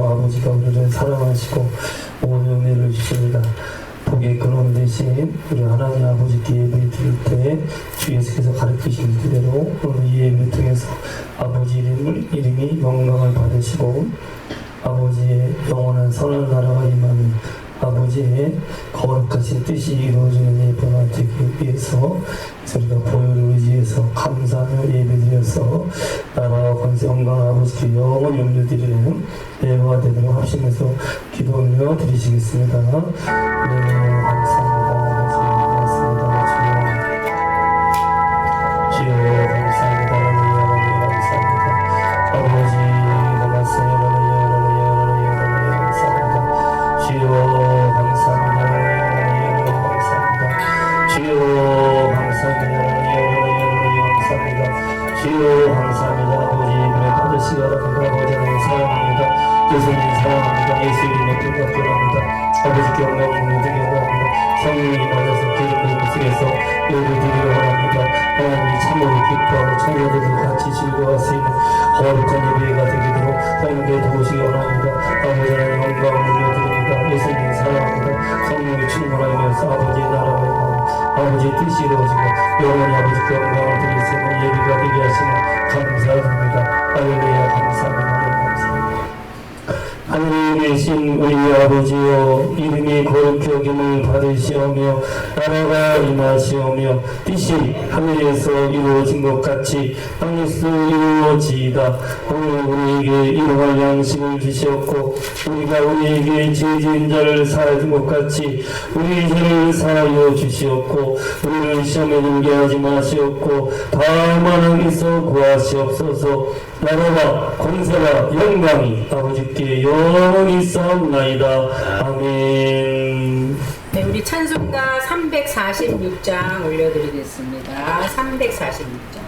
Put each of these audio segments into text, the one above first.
아버지가 우리를 사랑하시고 온 은혜를 주십니다. 복의 근원 되신 우리 하나님 아버지께 예배 드릴 때 주 예수께서 가르치신 그대로 오늘 이 예배를 통해서 아버지 이름이 영광을 받으시고 아버지의 영원한 선한 나라가 임하는 아버지의 거룩하신 뜻이 이루어지는 예배가 되기 위해서 저희가 보혈을 의지해서 감사하며 예배드려서 나라와 권세 영광 아버지께 영원히 올려드리는 예배가 되도록 하시면서 기도 올려 드리시겠습니다. 네, 감사합니다. 주여 감사합니다. 감사합니다. 아버지 감사합니다. 주여 감사합니다. 주여 감사합니다. 주여 감사합니다. 아버지 은혜 받으시기 바랍니다. 아버지 하나님 사랑합니다. 예수님 사랑합니다. 예수 이름의 뜻받기 원합니다. 아버지께 영광을 드리기 원합니다. 성령이 임하셔서 기름 부음 속에서 예배 드리기 원합니다. 하나님이 참으로 기뻐하고 청자들과 같이 즐거워할 수 있는 거룩한 예배가 되도록 하나님께 도우시기 원합니다. 아버지 하나님 영광을 올려드립니다. 예수님 사랑합니다. 성령이 충만하면서 아버지의 나라가 아버지의 뜻이 이루어지고 영원히 아버지께 영광을 드릴 수 있는 예배가 되게 하시는 감사드립니다. 할렐루야 감사합니다. 하늘에 계신 우리 아버지여 이름이 거룩히 여김을 받으시오며 나라가 임하시오며 뜻이 하늘에서 이루어진 것 같이 땅에서 이루어지이다. 오늘 우리에게 일용할 양식을 주시었고 우리가 우리에게 죄 지은 자를 사하여 준 것 같이 우리 죄를 사하여 주시었고 우리를 시험에 들게 하지 마시옵고 다만 악에서 구하시옵소서. 나라와 권세와 영광이 아버지께 영원히 있사옵나이다. 아멘. 네, 우리 찬송가 346장 올려드리겠습니다. 346장입니다.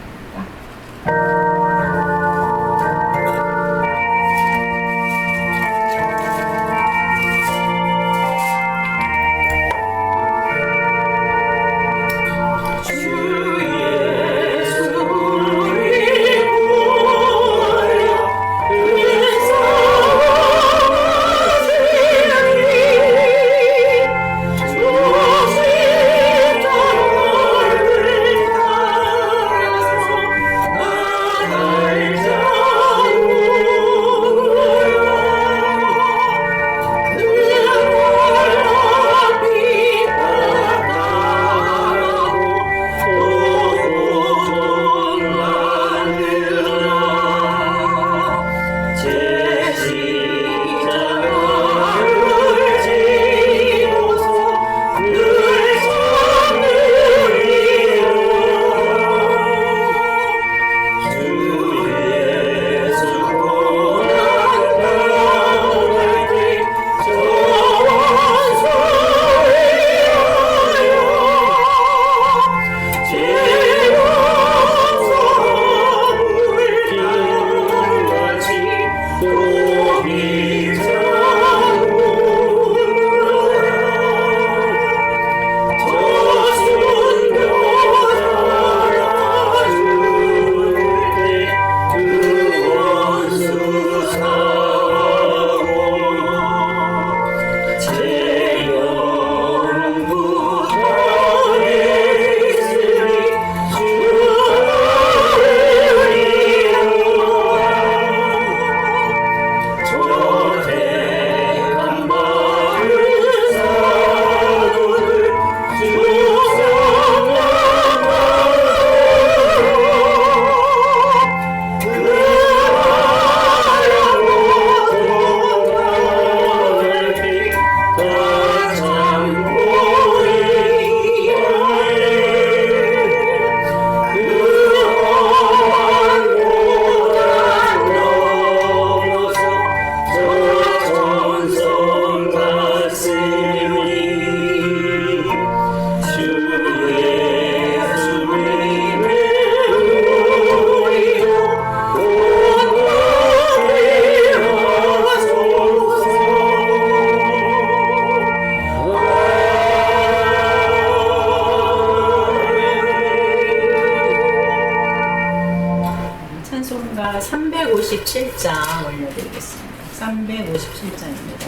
357장 올려드리겠습니다. 357장입니다.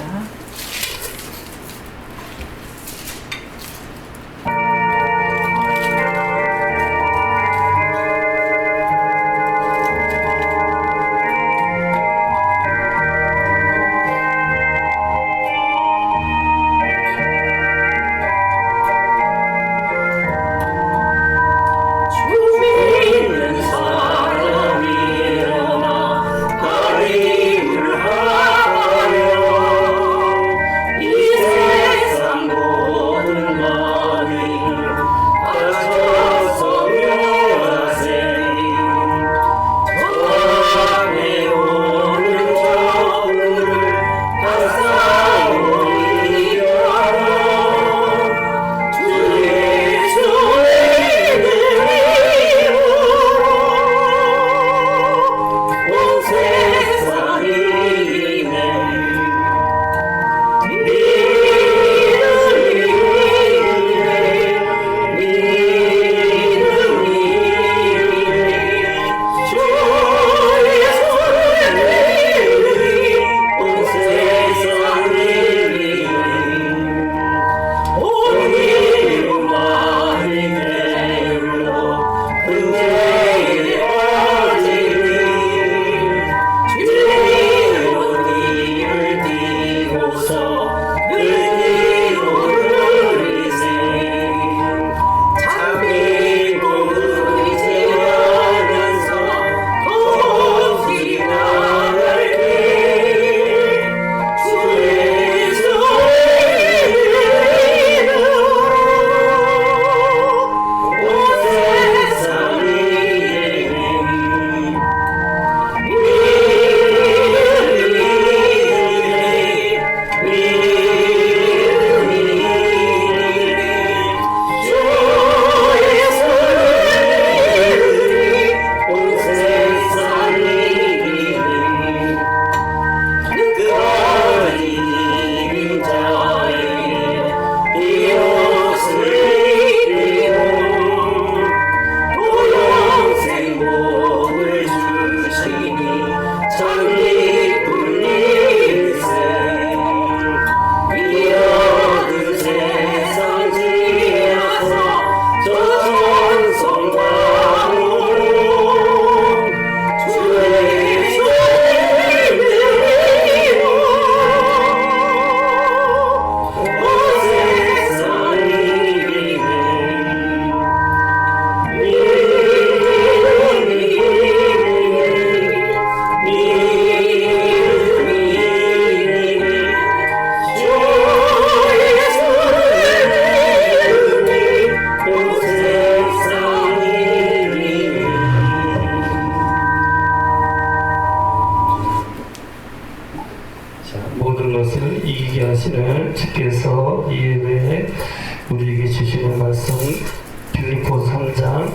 모든 것을 이기게 하시는 주께서 이 예배에 우리에게 주시는 말씀 빌립보 3장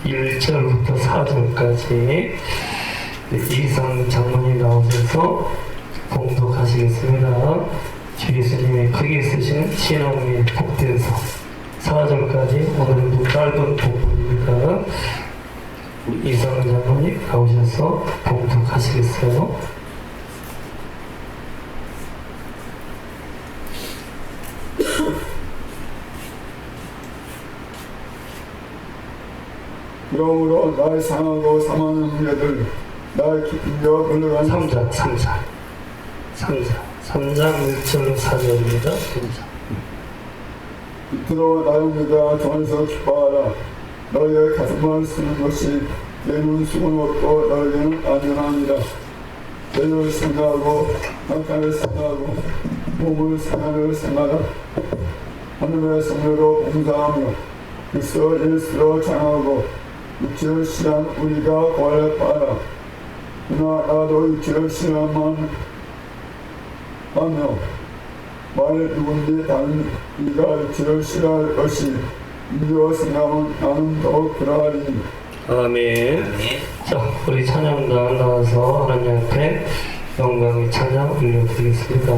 1절부터 4절까지 이상 장로님 나오셔서 봉독하시겠습니다. 주 예수님의 크게 쓰신 신앙의 복된서 4절까지 오늘은 짧은 복입니다. 이상 장로님 나오셔서 봉독하시겠어요? 그러므로 날 상하고 사망하는 형제들 날 기쁘며 불러간 3장 1절로 4절입니다. 이토록 나 형제가 전에서 기뻐하라. 너희의 가슴을 쓰는 것이 내 눈수건 없고 너희에게는 안전합니다. 너희를 생각하고 한칸을 생각하고 몸을 생각을 생각하라. 하늘의 성례로 봉사하며 그리스도 예수로 장하고 육체를 신한 우리가 구원을 받아라. 그러나 나도 육체를 신한만 하며 만일 누군지 다른 이가 육체를 신할 것이 인도와 생각하면 나는 더욱 그러하리니. 아멘. 자, 우리 찬양단 나와서 하나님 앞에 영광의 찬양 올려드리겠습니다.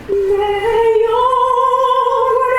내 영혼의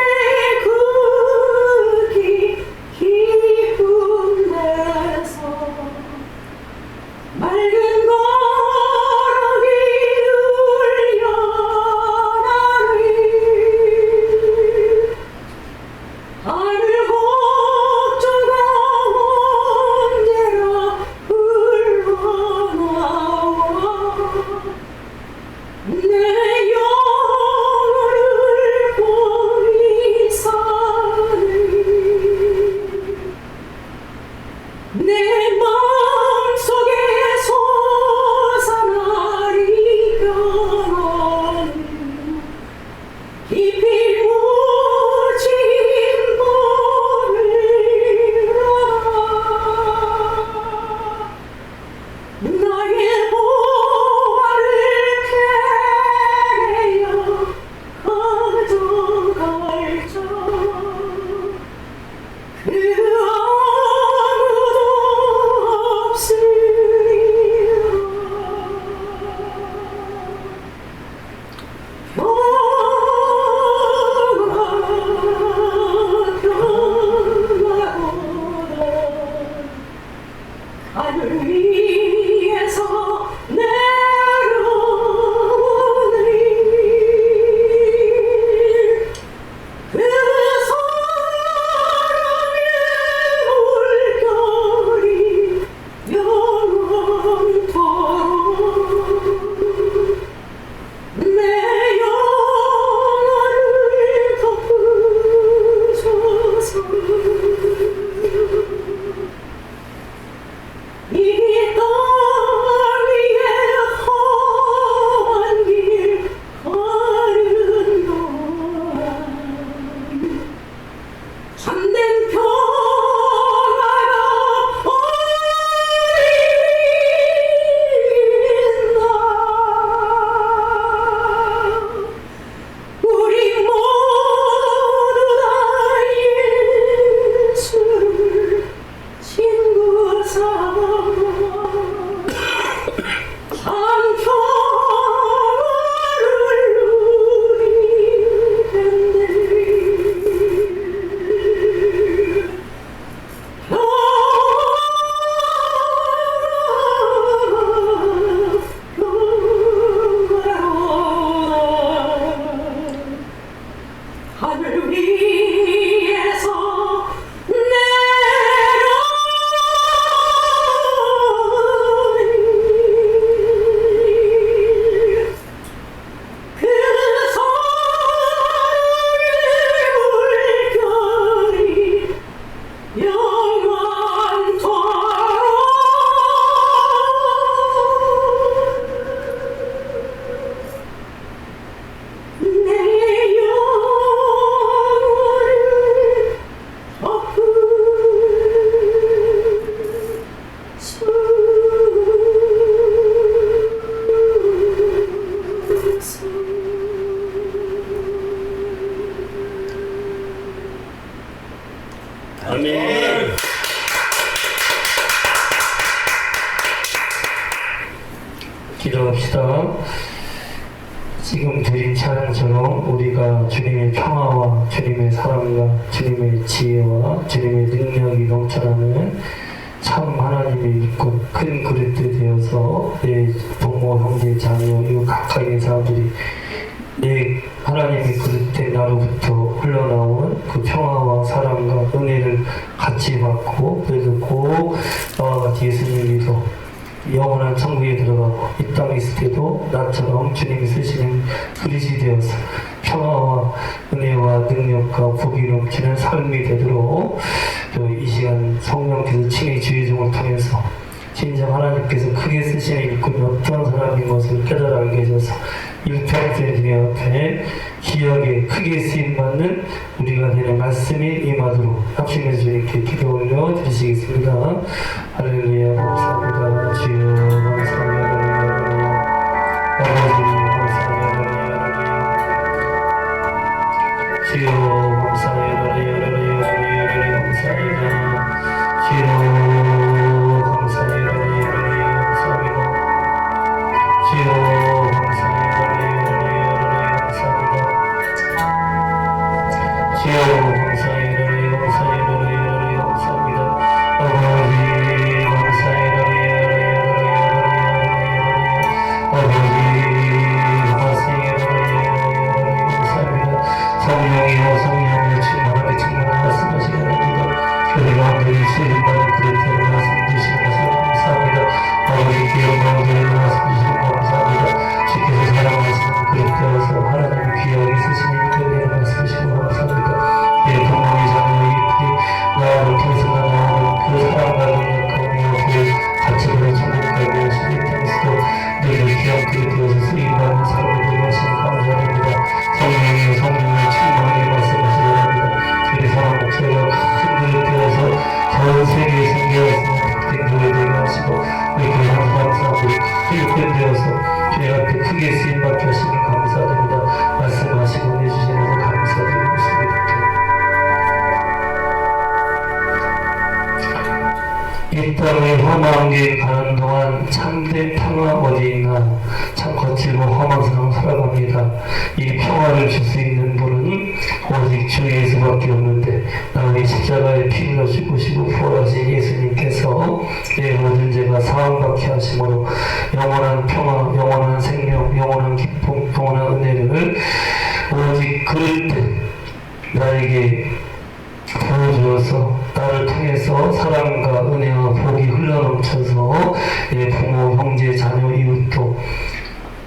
아멘. 기도합시다. 지금 드린 찬양처럼 우리가 주님의 평화와 주님의 사랑과 주님의 지혜와 주님의 능력이 넘쳐나는 참 하나님의 일꾼 큰 그릇들 되어서 내 부모, 형제, 자녀, 이웃 가까이의 사람들이 내 하나님의 그릇된 나로부터 흘러나오는 그 평화와 사랑과 은혜를 같이 받고 그래서 꼭 나와 같이 예수님 믿어 영원한 천국에 들어가고 이 땅에 있을 때도 나처럼 주님이 쓰시는 그릇이 되어서 평화와 은혜와 능력과 복이 넘치는 삶이 되도록 이 시간 성령께서 친히 주의 종을 통해서 진정 하나님께서 크게 쓰시는 일꾼이 어떤 사람인 것을 깨달아 알게 해줘서 일평생 주님 앞에 기억에 크게 쓰임받는 우리가 되는 말씀이 임하도록 합심해서 주님께 기도 올려 드리시겠습니다. 할렐루야. 감사합니다. 주여 감사합니다. 아버지 감사합니다. 주여 감사합니다. 감사합니다. 주여 감사합니다. 감사합니다. 주여 주여 감사해요 감사합니다. 아버지 감사해요 아버지 감사합니다. 성령이여 성령을 충만하게 말씀하시기 바랍니다. 우리 마음들이 쓰임받은 그릇대로 말씀 주시는 것을 감사합니다. 아버지께 영광을 드리는 말씀 주시는 것 감사합니다. 주께서 사랑하시는 그릇되어서 하나님의 귀하게 쓰시는 그릇대로 말씀 주시는 것 감사합니다. 내 부모의 자녀의 이들이 나를 통해서 나오는 그 사랑과 능력과 은혜와 그 가치를 전복하게 하시는 땅에서도 내게 귀한 그릇되어서 쓰임받는 사람을 되게 하시는 감사합니다. 성령이여 성령을 충만하게 말씀하시기 바랍니다. 우리 사랑 목소리가 큰 그릇되어서 전 세계에 생겨있는 특된 그릇 되게 하시고 우리 교회한 사람들이 크게 되어서 주님 앞에 크게 쓰임받게 하시는 감사드립니다. 말씀하시고 내주시면서 감사드리고 있습니다. 이 땅의 험한 길 가는 동안 참된 평화 어디 있나 참 거칠고 험한 세상 살아갑니다. 이 평화를 줄 수 있는 분은 오직 주 예수밖에 없는데 나의 십자가에 피를 죽으시고 부활하신 예수님께서 내 모든 죄가 사함받게 하심으로 영원한 평화, 영원한 생명, 영원한 기쁨, 영원한 은혜를 오직 그럴 때 나에게 보여주어서 나를 통해서 사랑과 은혜와 복이 흘러넘쳐서 내 부모, 형제, 자녀, 이웃도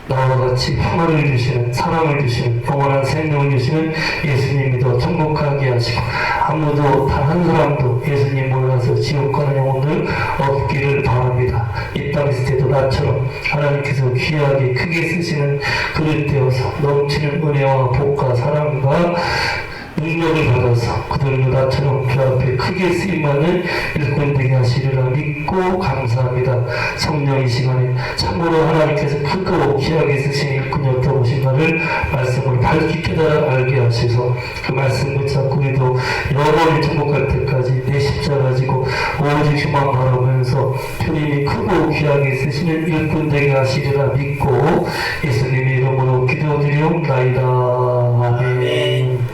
나와 같이 평화를 주시는 사랑을 주시는 영원한 생명을 주시는 예수님 믿어 천국하게 하시고 아무도 단 한 사람도 예수님 몰라서 지옥 가는 영혼들 없기를 바랍니다. 이 땅에 있을 때도 나처럼 하나님께서 귀하게 크게 쓰시는 그릇 되어서 넘치는 은혜와 복과 사랑과 능력을 받아서 그들도 나처럼 주 앞에 크게 쓰임받는 일꾼 되게 하시리라 믿고 감사합니다. 성령 이 시간에 참으로 하나님께서 크고 귀하게 쓰신 일꾼이 어떤 것인가를 말씀을 밝히 깨달아 알게 하셔서 그 말씀 붙잡고 우리도 영원히 천국갈 때까지 내 십자가 지고 오직 주만 바라보면서 주님이 크고 귀하게 쓰시는 일꾼 되게 하시리라 믿고 예수님의 이름으로 기도드리옵나이다. 아멘.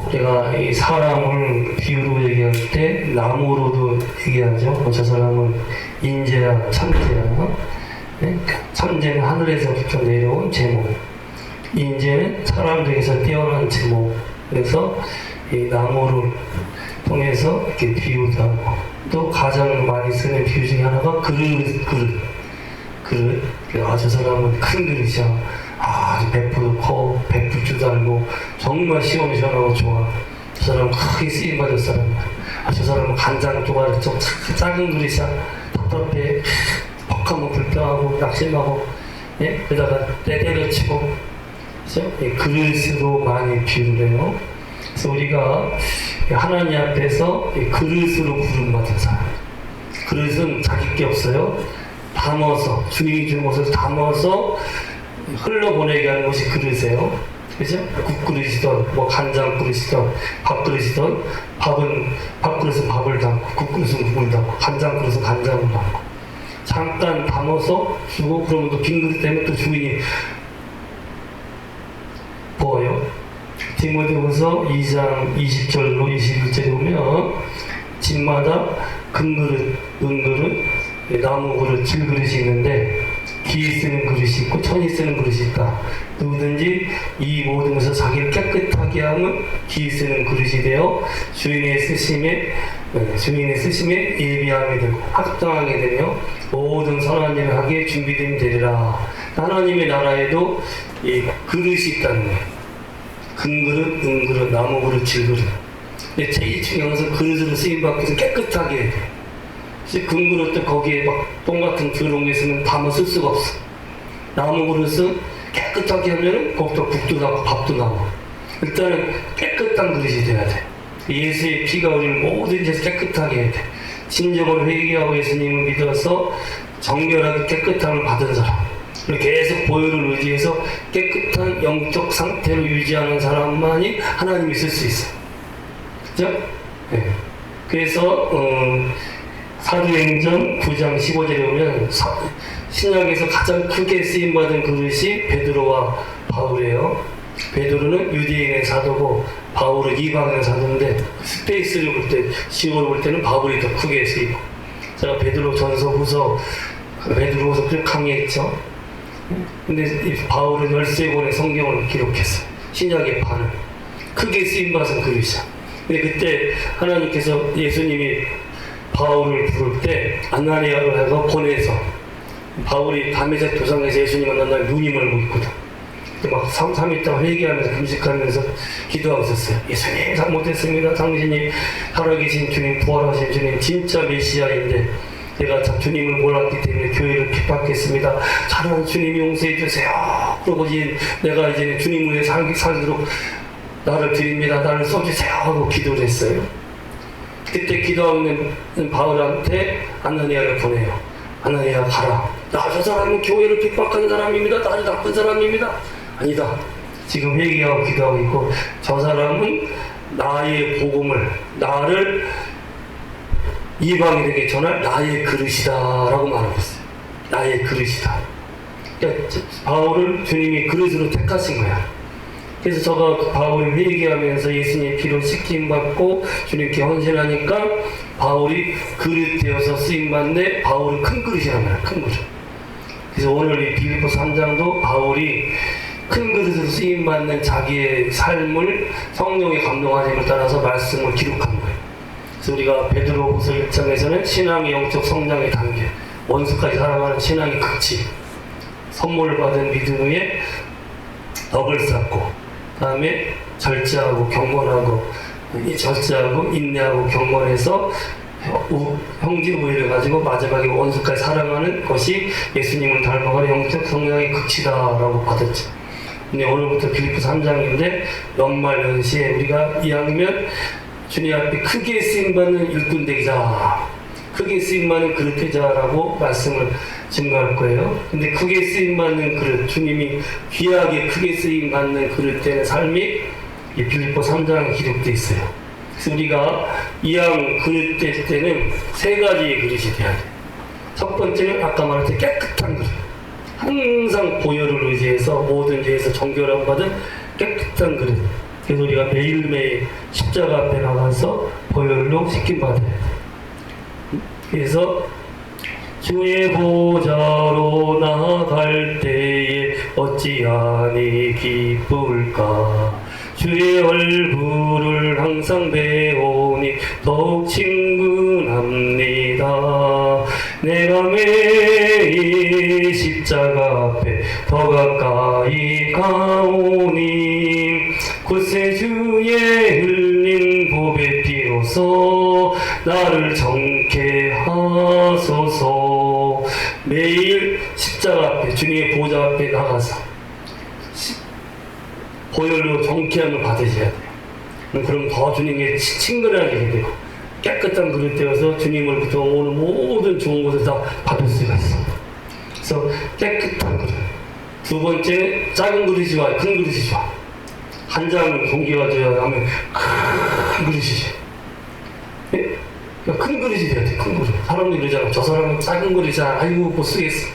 우리가 이 사람을 비유로 얘기할 때 나무로도 얘기하죠. 저 사람은 인재야 천재야. 네? 천재는 하늘에서부터 내려온 제목, 인재는 사람들에게서 뛰어난 제목. 그래서 이 나무를 통해서 이렇게 비유도 하고 또 가장 많이 쓰는 비유 중에 하나가 그릇. 저 사람은 큰 그릇이야. 아주 배포도 커, 배풀지도 알고 정말 시원시원하고 좋아. 저 사람은 크게 쓰임받을 사람이야. 저 사람은 간장 조각 좀 작은 그릇이야. 답답해, 퍽하고 불평하고 낙심하고, 예? 그러다가 때려치고, 그죠? 예, 그릇으로 많이 비유를 해요. 그래서 우리가 하나님 앞에서 그릇으로 부름받은 사람. 그릇은 자기 게 없어요. 담아서 주인이 준 것을 담아서 흘러보내게 하는 것이 그릇이에요. 그죠? 국그릇이든 뭐 간장 그릇이든 밥그릇이든 밥은 밥그릇은 밥을 담고 국그릇은 국을 담고 간장 그릇은 간장을 담고 잠깐 담아서 주고 그러면 또 빈 그릇 때문에 또 주인이 부어요. 디모데후서 2장 20절로 21절에 보면 집마다 금그릇, 은그릇, 나무 그릇, 질그릇이 있는데 기에 쓰는 그릇이 있고 천이 쓰는 그릇이 있다. 누구든지 이 모든 것을 자기를 깨끗하게 하면 기에 쓰는 그릇이 되어 주인의 쓰심에 예비하게 되고 합당하게 되며 모든 선한 일을 하기에 준비된 되리라. 하나님의 나라에도 이 그릇이 있다는 거예요. 금그릇, 은그릇, 나무 그릇, 질그릇. 근데 제일 중요한 것은 그릇으로 쓰임받기 위해서 깨끗하게 해야 돼요. 금그릇도 거기에 막 똥 같은 더러운 게 있으면 담아 쓸 수가 없어. 나무 그릇은 깨끗하게 하면 거기서 국도 나고 밥도 나와. 일단은 깨끗한 그릇이 돼야 돼. 예수의 피가 우리를 모든 데서 깨끗하게 해야 돼. 진정으로 회개하고 예수님을 믿어서 정결하게 깨끗함을 받은 사람. 계속 보혈을 의지해서 깨끗한 영적 상태로 유지하는 사람만이 하나님이 쓸 수 있어. 그죠? 네. 그래서 사도행전 9장 15절에 보면 신약에서 가장 크게 쓰임받은 그릇이 베드로와 바울이에요. 베드로는 유대인의 사도고 바울은 이방인의 사도인데 스페이스를 볼 때, 시골을 볼 때는 바울이 더 크게 쓰이고 제가 베드로 전서 후서 베드로후서 좀 강의했죠. 근데 이 바울은 13권의 성경을 기록했어요. 신약의 반을 크게 쓰임받은 그릇이야. 근데 그때 하나님께서 예수님이 바울을 부를 때 아나니아를 해서 보내서 바울이 다메섹 도상에서 예수님 만난 날 눈이 멀고 있거든. 막 3일 동안 회개하면서 금식하면서 기도하고 있었어요. 예수님 잘못했습니다. 당신이 살아계신 주님, 부활하신 주님, 진짜 메시아인데 내가 주님을 몰랐기 때문에 교회를 핍박했습니다. 사랑하는 주님 용서해 주세요. 그러고 내가 이제 주님 위해 살도록 나를 드립니다. 나를 써주세요 하고 기도를 했어요. 그때 기도하고 있는 바울한테 아나니아를 보내요. 아나니아 가라. 저 사람은 교회를 핍박하는 사람입니다. 나 아주 나쁜 사람입니다. 아니다. 지금 회개하고 기도하고 있고 저 사람은 나의 복음을 나를 이방인에게 전할 나의 그릇이다 라고 말하고 있어요. 나의 그릇이다. 그러니까 바울을 주님이 그릇으로 택하신 거야. 그래서 저가 바울이 회개하면서 예수님의 피로 씻김받고 주님께 헌신하니까 바울이 그릇 되어서 쓰임받는데 바울은 큰 그릇이란 말이야. 큰 그릇. 그래서 오늘 이 빌립보서 3장도 바울이 큰 그릇으로 쓰임받는 자기의 삶을 성령의 감동하심을 따라서 말씀을 기록한 거예요. 그래서 우리가 베드로후서 1장에서는 신앙의 영적 성장의 단계, 원수까지 살아가는 신앙의 극치, 선물을 받은 믿음 위에 덕을 쌓고, 그 다음에 절제하고 경건하고, 절제하고 인내하고 경건해서 형제 우애를 가지고 마지막에 원수까지 사랑하는 것이 예수님을 닮아가는 영적 성장의 극치다라고 받았죠. 근데 오늘부터 빌립보서 3장인데 연말 연시에 우리가 이왕이면 주님 앞에 크게 쓰임받는 일꾼 되자, 크게 쓰임받는 그릇 되자라고 말씀을 증거할 거예요. 근데 크게 쓰임받는 그릇, 주님이 귀하게 크게 쓰임받는 그릇 되는 삶이 이 빌립보 3장에 기록되어 있어요. 그래서 우리가 이왕 그릇 될 때는 세 가지의 그릇이 돼야 돼. 첫 번째는 아까 말했던 깨끗한 그릇. 항상 보혈을 의지해서 모든 죄에서 정결함 받은 깨끗한 그릇. 그래서 우리가 매일매일 십자가 앞에 나가서 보혈로 씻김 받아야 돼. 그래서 주의 보좌로 나아갈 때에 어찌하니 기쁠까. 주의 얼굴을 항상 배우니 더욱 친근합니다. 내가 매일 십자가 앞에 더 가까이 가오니 굳세 주의 흘린 보배 피로써 나를 정케 하소서. 매일 십자가 앞에 주님의 보좌 앞에 나가서 보혈로 정케함을 받으셔야 돼요. 그럼 더 주님께 친근하게 되고 깨끗한 그릇 되어서 주님으로부터 오는 모든 좋은 것을 다 받을 수가 있어. 그래서 깨끗한 그릇. 두 번째는 작은 그릇이 좋아요, 큰 그릇이 좋아. 한 장 공기가 줘야 하면 큰 그릇이지. 예? 그러니까 큰 그릇이 돼야 돼, 큰 그릇. 사람들이 그러잖아. 저 사람은 작은 그릇이야. 아이고, 못 쓰겠어.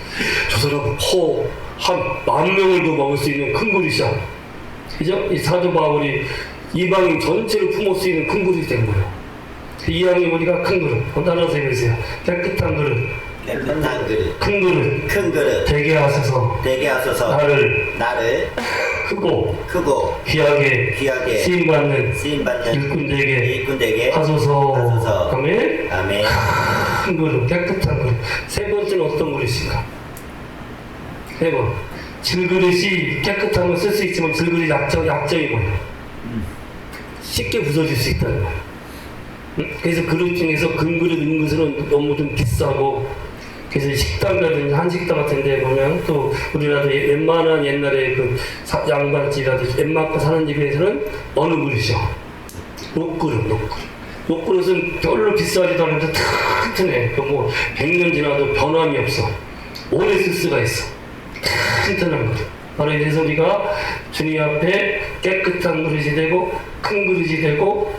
저 사람은 한 10,000명을 더 먹을 수 있는 큰 그릇이야. 그죠? 이 사도 바울이 이방인 전체를 품을 수 있는 큰 그릇이 된 거예요. 이왕이 우리가 큰 그릇, 따라서 해보세요. 깨끗한 그릇, 깨끗한 그릇, 큰 그릇, 큰 그릇, 되게 하소서. 되게 하소서. 나를 크고 귀하게 쓰임받는 쓰임받는 일꾼 되게 일꾼 되게 하소서. 아멘. 아멘. 큰 그릇, 깨끗한 그릇. 세 번째는 어떤 그릇인가? 세 번. 질그릇이 깨끗한 건 쓸 수 있지만 질그릇이 약점이 뭐예요? 쉽게 부서질 수 있다는 거예요. 그래서 그릇 중에서 금그릇, 은그릇은 너무 좀 비싸고, 그래서 식당이라든지 한식당 같은 데 보면 또 우리나라 웬만한 옛날에 그 양반집이라든지 웬만큼 사는 집에서는 어느 그릇이요? 녹그릇. 녹그릇은 별로 비싸지도 않은데 튼튼해. 뭐 100년 지나도 변함이 없어. 오래 쓸 수가 있어. 튼튼한 그릇. 바로 이래서 우리가 주님 앞에 깨끗한 그릇이 되고 큰 그릇이 되고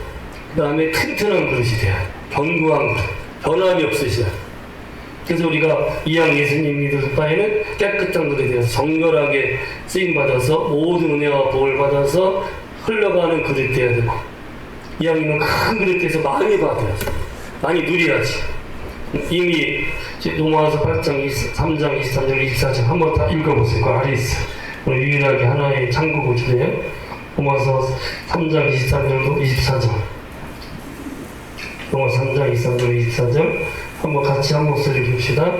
그 다음에 튼튼한 그릇이 돼요. 견고한 그릇. 변함이 없으시다. 그래서 우리가 이왕 예수님 믿을 바에는 깨끗한 그릇이 되어서 정결하게 쓰임받아서 모든 은혜와 복을 받아서 흘러가는 그릇 되어야 되고 이왕이면 큰 그릇 돼서 많이 받아야지. 많이 누려야지. 이미 로마서 8장 23장 23절 24절 한번 다 읽어보세요. 그 아래 있어요. 오늘 유일하게 하나의 참고 구절이에요. 로마서 3장 23절도 24절. 로마서 3장 23절 24절 한번 같이 한 목소리 봅시다.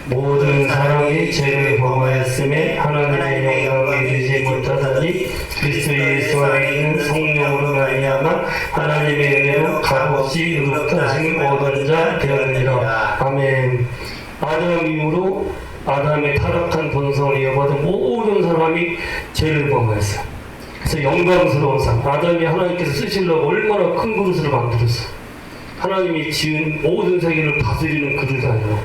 모든 사람이 죄를 범하였음에 하나님의 영광을 이루지 못하더니 그리스도 예수 안에 있는 성령으로 말미암아 하나님의 은혜로 값없이 의롭다심을 얻은 자 되었느니라. 아멘. 아담 이후로 아담의 타락한 본성을 이어받은 모든 사람이 죄를 범하였어요. 그래서 영광스러운 삶. 아담이 하나님께서 쓰시려고 얼마나 큰 그릇을 만들었어요. 하나님이 지은 모든 세계를 다스리는 그릇 아니에요.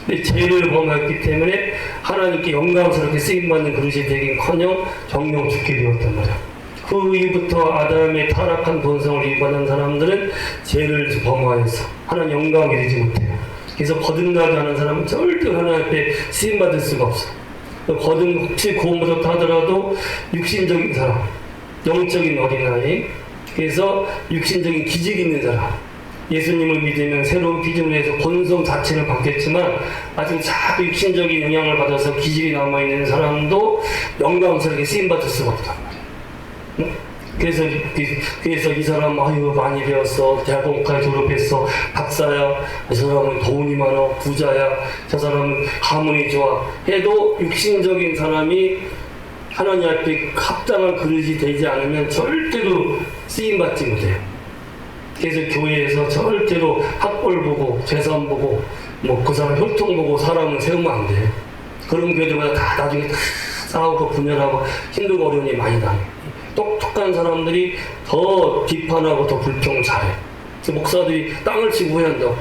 근데 죄를 범했기 때문에 하나님께 영광스럽게 쓰임받는 그릇이 되긴커녕 정령 죽게 되었단 말이야. 그 이후부터 아담의 타락한 본성을 이어받은 사람들은 죄를 범하여서 하나님 영광을 이루지 못해요. 그래서 거듭나지 않은 사람은 절대 하나님 앞에 쓰임받을 수가 없어. 혹시 구원받았다 하더라도 육신적인 사람, 영적인 어린아이, 그래서 육신적인 기질이 있는 사람, 예수님을 믿으면 새로운 기준을 해서 본성 자체를 받겠지만 아직 자꾸 육신적인 영향을 받아서 기질이 남아있는 사람도 영광스럽게 쓰임받을 수가 없단 말이에요. 그래서 이 사람 아유 많이 배웠어, 대학원까지 졸업했어, 박사야, 저 사람은 돈이 많아, 부자야, 저 사람은 가문이 좋아 해도 육신적인 사람이 하나님 앞에 합당한 그릇이 되지 않으면 절대로 쓰임받지 못해요. 그래서 교회에서 절대로 학벌 보고 재산 보고 뭐 그 사람 혈통 보고 사람을 세우면 안 돼. 그런 교회들마다 다 나중에 다 싸우고 분열하고 힘들고 어려운 일이 많이 당해. 똑똑한 사람들이 더 비판하고 더 불평을 잘해. 그래서 목사들이 땅을 치고 후회한다고.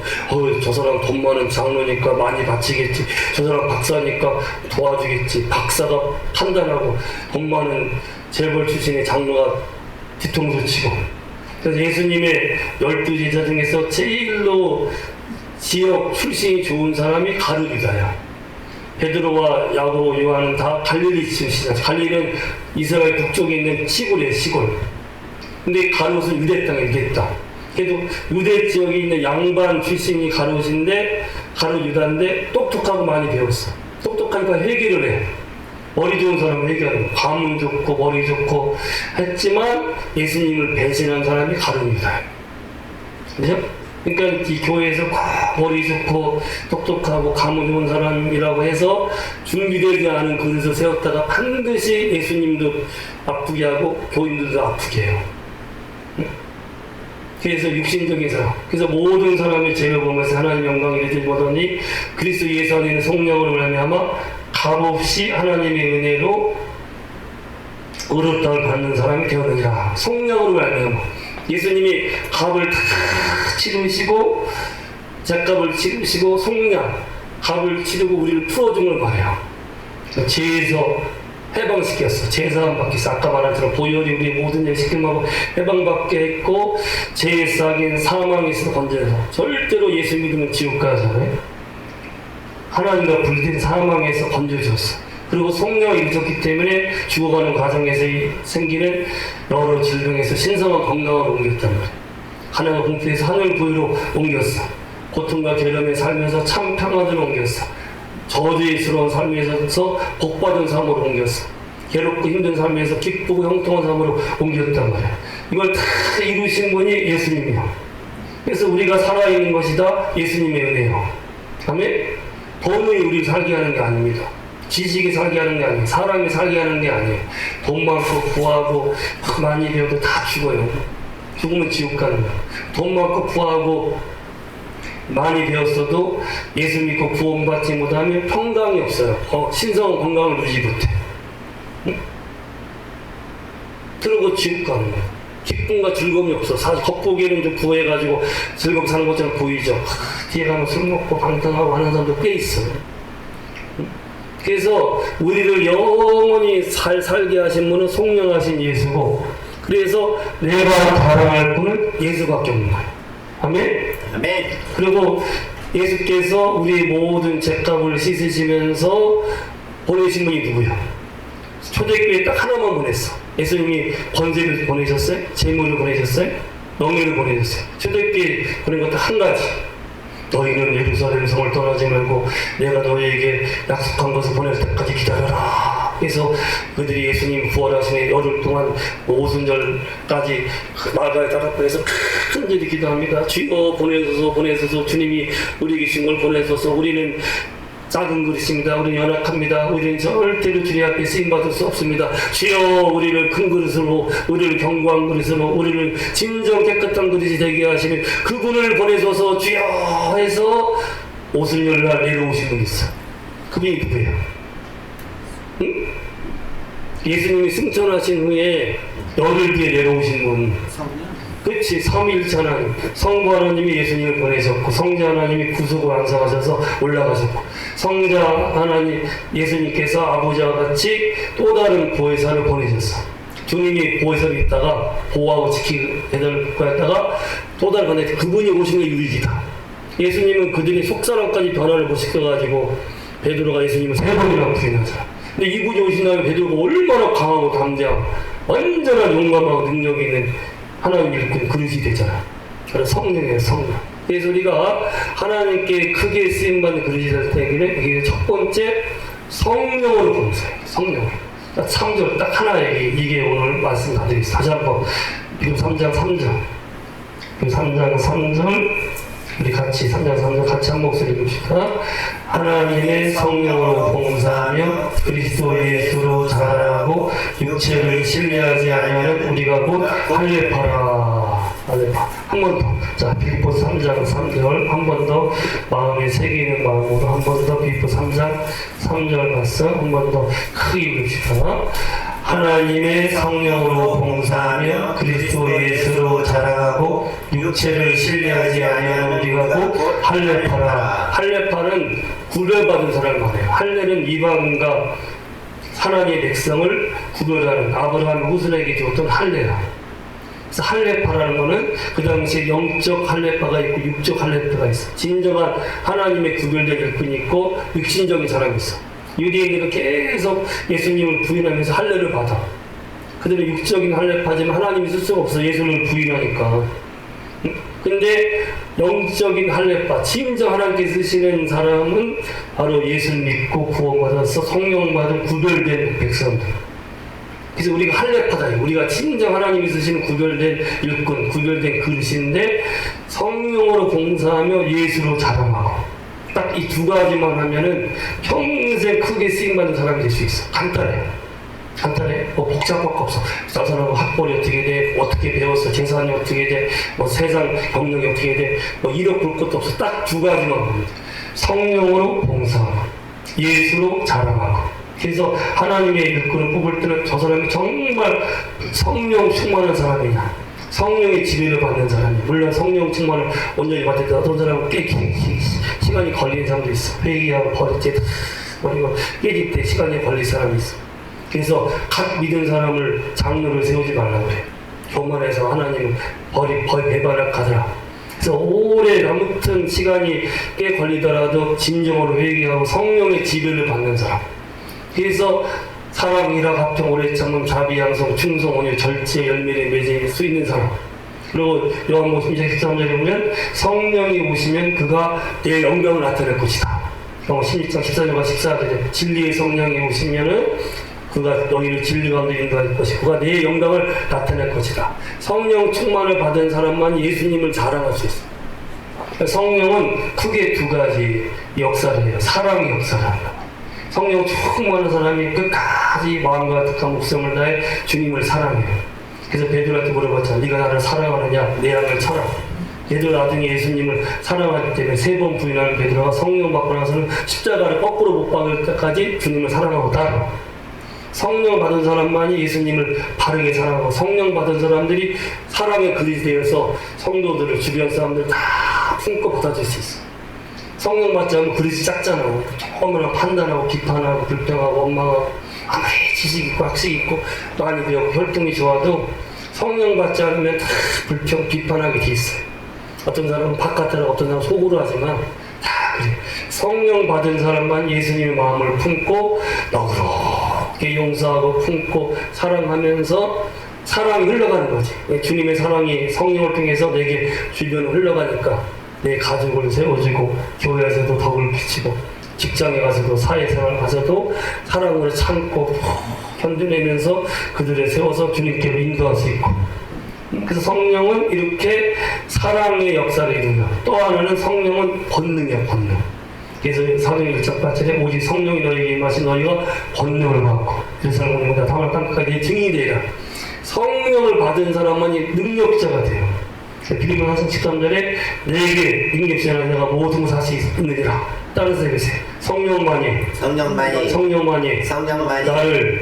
저 사람 돈 많은 장로니까 많이 바치겠지. 저 사람 박사니까 도와주겠지. 박사가 판단하고 돈 많은 재벌 출신의 장로가 뒤통수 치고. 그래서 예수님의 12제자 중에서 제일로 지역 출신이 좋은 사람이 가룟 유다야. 베드로와 야고보, 요한은 다 갈릴리 출신이야. 갈릴리는 이스라엘 북쪽에 있는 시골이에요, 시골. 근데 가룟은 유대 땅이에요, 유대 땅. 그래도 유대 지역에 있는 양반 출신이 가룟인데, 가룟 유다인데 똑똑하고 많이 배웠어. 똑똑하니까 회개를 해. 머리 좋은 사람은 회개하는 거야. 가문 좋고 머리 좋고 했지만 예수님을 배신한 사람이 가룟 유다야. 그죠? 그러니까 이 교회에서 머리 좋고 똑똑하고 가문 좋은 사람이라고 해서 준비되지 않은 그릇을 세웠다가 반드시 예수님도 아프게 하고 교인들도 아프게 해요. 그래서 육신적인 사람, 그래서 모든 사람의 죄를 범해서 하나님 영광을 이루지 못하니 그리스도 예수 안에 있는 성령으로 말미암아 값없이 하나님의 은혜로 의롭다를 받는 사람이 되었느니라. 성령으로 말미암아 예수님이 값을 다 치르시고 죗값을 치르시고 속량 값을 치르고 우리를 풀어준 걸 말해요. 죄에서 해방시켰어. 제사함 받기 위해서 아까 말한 것처럼 보혈이 우리 모든 일 시킴하고 해방받게 했고 제사긴 사망에서 건져서 절대로 예수 믿으면 지옥 가지 않아요. 하나님과 분리된 사망에서 건져주었어. 그리고 성령이 이루셨기 때문에 죽어가는 과정에서 생기는 여러 질병에서 신성한 건강을 옮겼단 말이야. 하나님과 공평해서 하늘 부위로 옮겼어. 고통과 괴로움에 살면서 참 평안을 옮겼어. 저주스러운 삶에서 복받은 삶으로 옮겼어. 괴롭고 힘든 삶에서 기쁘고 형통한 삶으로 옮겼단 말이야. 이걸 다 이루신 분이 예수님이야. 그래서 우리가 살아있는 것이 다 예수님의 은혜요. 아멘? 돈이 우리를 살게 하는 게 아닙니다. 지식이 살게 하는 게 아니에요. 사람이 살게 하는 게 아니에요. 돈 많고 부하고 많이 배워도 다 죽어요. 죽으면 지옥 가는 거예요. 돈 많고 부하고 많이 배웠어도 예수 믿고 구원받지 못하면 평강이 없어요. 신성한 건강을 누리지 못해. 응? 그러고 지옥 가는 거예요. 기쁨과 즐거움이 없어. 사실 겉보기에는 좀 부해가지고 즐겁게 사는 것처럼 보이죠. 뒤에 가면 술 먹고 방탕하고 하는 사람도 꽤 있어요. 그래서 우리를 영원히 살게 하신 분은 성령하신 예수고, 그래서 내가 자랑할 분은 예수밖에 없는 거예요. 아멘? 아멘. 그리고 예수께서 우리 모든 죄값을 씻으시면서 보내신 분이 누구야? 초대교회 딱 하나만 보냈어. 예수님이 번제를 보내셨어요? 제물을 보내셨어요? 명예를 보내셨어요. 초대교회 보낸 것도 한 가지. 너희는 예루살렘 성을 떠나지 말고 내가 너희에게 약속한 것을 보낼 때까지 기다려라. 그래서 그들이 예수님 부활하신 열흘 동안 오순절까지 마가에 다락방에서 큰절히 기도합니다. 주여 보내소서 주님이 우리에게 주신 걸 보내소서. 우리는 작은 그릇입니다. 우리는 연약합니다. 우리는 절대로 주님 앞에 쓰임받을 수 없습니다. 주여 우리를 큰 그릇으로, 우리를 견고한 그릇으로, 우리를 진정 깨끗한 그릇이 되게 하시는 그분을 보내소서 주여 해서 오순절날 내려오신 분이 있어요. 그분이 누구예요? 응? 예수님이 승천하신 후에 열흘 뒤에 내려오신 분. 그렇지, 삼위일체 하나님, 성부 하나님이 예수님을 보내셨고, 성자 하나님이 구속을 완성하셔서 올라가셨고, 성자 하나님 예수님께서 아버지와 같이 또 다른 보혜사를 보내셨어. 주님이 보혜사를 있다가 보호하고 지키고 배달을 구했다가 또 다른 건데 그분이 오신 게 유익이다. 예수님은 그들의 속사람까지 변화를 못 시켜가지고 베드로가 예수님을 3번이나 부인하잖아. 근데 이분이 오신 다음에 베드로가 얼마나 강하고 담대하고 완전한 용감하고 능력이 있는 하나님 일꾼 그릇이 되잖아. 그래서 성령이에요, 성령. 그래서 우리가 하나님께 크게 쓰임받는 그릇이 될 때에는 이게 첫 번째 성령으로 봉사해요. 성령. 딱 3절 딱 하나 이게 오늘 말씀 다 드리겠습니다. 다시 한번 비록 3장 3절 비록 3장 3절 우리 같이 3장 3절 같이 한 목소리 읽읍시다. 하나님의 성령으로 봉사하며 그리스도 예수로 자라고 육체를 신뢰하지 아니하는 우리가 곧 할례파라. 할례파. 한 번 더. 자, 빌립보서 3장 3절 한 번 더 마음에 새기는 마음으로 한 번 더 빌립보서 3장 3절 봤어. 한 번 더 크게 읽읍시다. 하나님의 성령으로 봉사하며 그리스도 예수로 자라고 육체를 신뢰하지 아니하는 우리가 곧 할례파라. 할례파는 구별받은 사람을 말해요. 할례는 이방인과 하나님의 백성을 구별하는 아브라함의 후손에게 주었던 할례야. 그래서 할례파라는 거는 그 당시에 영적 할례파가 있고 육적 할례파가 있어. 진정한 하나님의 구별된 일꾼이 있고 육신적인 사람이 있어. 유대인들은 계속 예수님을 부인하면서 할례를 받아. 그들은 육적인 할례파지만 하나님이 쓸 수가 없어. 예수님을 부인하니까. 근데 영적인 할례파, 진정 하나님께 쓰시는 사람은 바로 예수 믿고 구원받아서 성령받은 구별된 백성들. 그래서 우리가 할례파다. 우리가 진정 하나님이 쓰시는 구별된 일꾼, 구별된 그릇인데 성령으로 봉사하며 예수로 자랑하고. 딱 이 두 가지만 하면은 평생 크게 쓰임받는 사람이 될 수 있어. 간단해. 간단해. 뭐 복잡할 거 없어. 저 사람은 학벌이 어떻게 돼? 어떻게 배웠어? 재산이 어떻게 돼? 뭐 세상 경력이 어떻게 돼? 뭐 이력 볼 것도 없어. 딱 두 가지만 보면 돼. 성령으로 봉사하고 예수로 자랑하고. 그래서 하나님의 일꾼을 뽑을 때는 저 사람이 정말 성령 충만한 사람이냐, 성령의 지배를 받는 사람이. 물론 성령 충만을 온전히 받을 때 어떤 사람은 꽤 시간이 걸리는 사람도 있어. 회의하고 버릴 때 깨질 때 시간이 걸릴 사람이 있어. 그래서 각 믿은 사람을 장로를 세우지 말라고 그래요. 교만해서 하나님은 배반하라. 그래서 오래 아무튼 시간이 꽤 걸리더라도 진정으로 회개하고 성령의 지배를 받는 사람. 그래서 사랑, 희락, 합평, 오래 참음, 자비, 양성, 충성, 온유, 절제, 열매를 맺을 수 있는 사람. 그리고 요한복음 2장 13절에 보면 성령이 오시면 그가 내 영광을 나타낼 것이다. 16장 14절과 14절에 진리의 성령이 오시면은 그가 너희를 진리 가운데 인도할 것이고 그가 내 영광을 나타낼 것이다. 성령 충만을 받은 사람만 예수님을 자랑할 수 있어요. 성령은 크게 두 가지 역사를 해요. 사랑의 역사를 합니다. 성령 충만한 사람이 끝까지 마음과 뜻과 목숨을 다해 주님을 사랑해요. 그래서 베드로한테 물어봤잖아. 네가 나를 사랑하느냐? 내 양을 쳐라. 베드로 나중에 예수님을 사랑하기 때문에 3번 부인하는 베드로가 성령 받고 나서는 십자가를 거꾸로 못 박을 때까지 주님을 사랑하고 따라. 성령 받은 사람만이 예수님을 바르게 사랑하고 성령 받은 사람들이 사랑의 그릇이 되어서 성도들을 주변 사람들 다 품고 받아줄 수 있어. 성령 받지 않으면 그릇이 작잖아. 처음에는 판단하고 비판하고 불평하고 원망하고 아무리 지식 있고 학식 있고 많이 배우고 혈통이 좋아도 성령 받지 않으면 다 불평 비판하게 돼 있어요. 어떤 사람은 바깥으로 어떤 사람은 속으로 하지만 다 그래. 성령 받은 사람만 예수님의 마음을 품고 너그럽게 용서하고 품고 사랑하면서 사랑이 흘러가는 거지. 주님의 사랑이 성령을 통해서 내게 주변으로 흘러가니까 내 가족을 세워주고 교회에서도 덕을 비치고 직장에 가서도 사회생활 가서도 사랑으로 참고 견뎌내면서 그들을 세워서 주님께로 인도할 수 있고. 그래서 성령은 이렇게 사랑의 역사를 이룬다. 또 하나는 성령은 권능이야, 권능. 그래서 사도행 1장 8절에 오직 성령이 너희에게 임하신 너희가 권능을 받고 예루살렘보다 다만 땅끝까지 내 증인이 되리라. 성령을 받은 사람만이 능력자가 돼요. 빌립보 4장 13절에 내게 능력자는 내가 모든 사실이 있느니라. 따라서 해보세요. 성령만이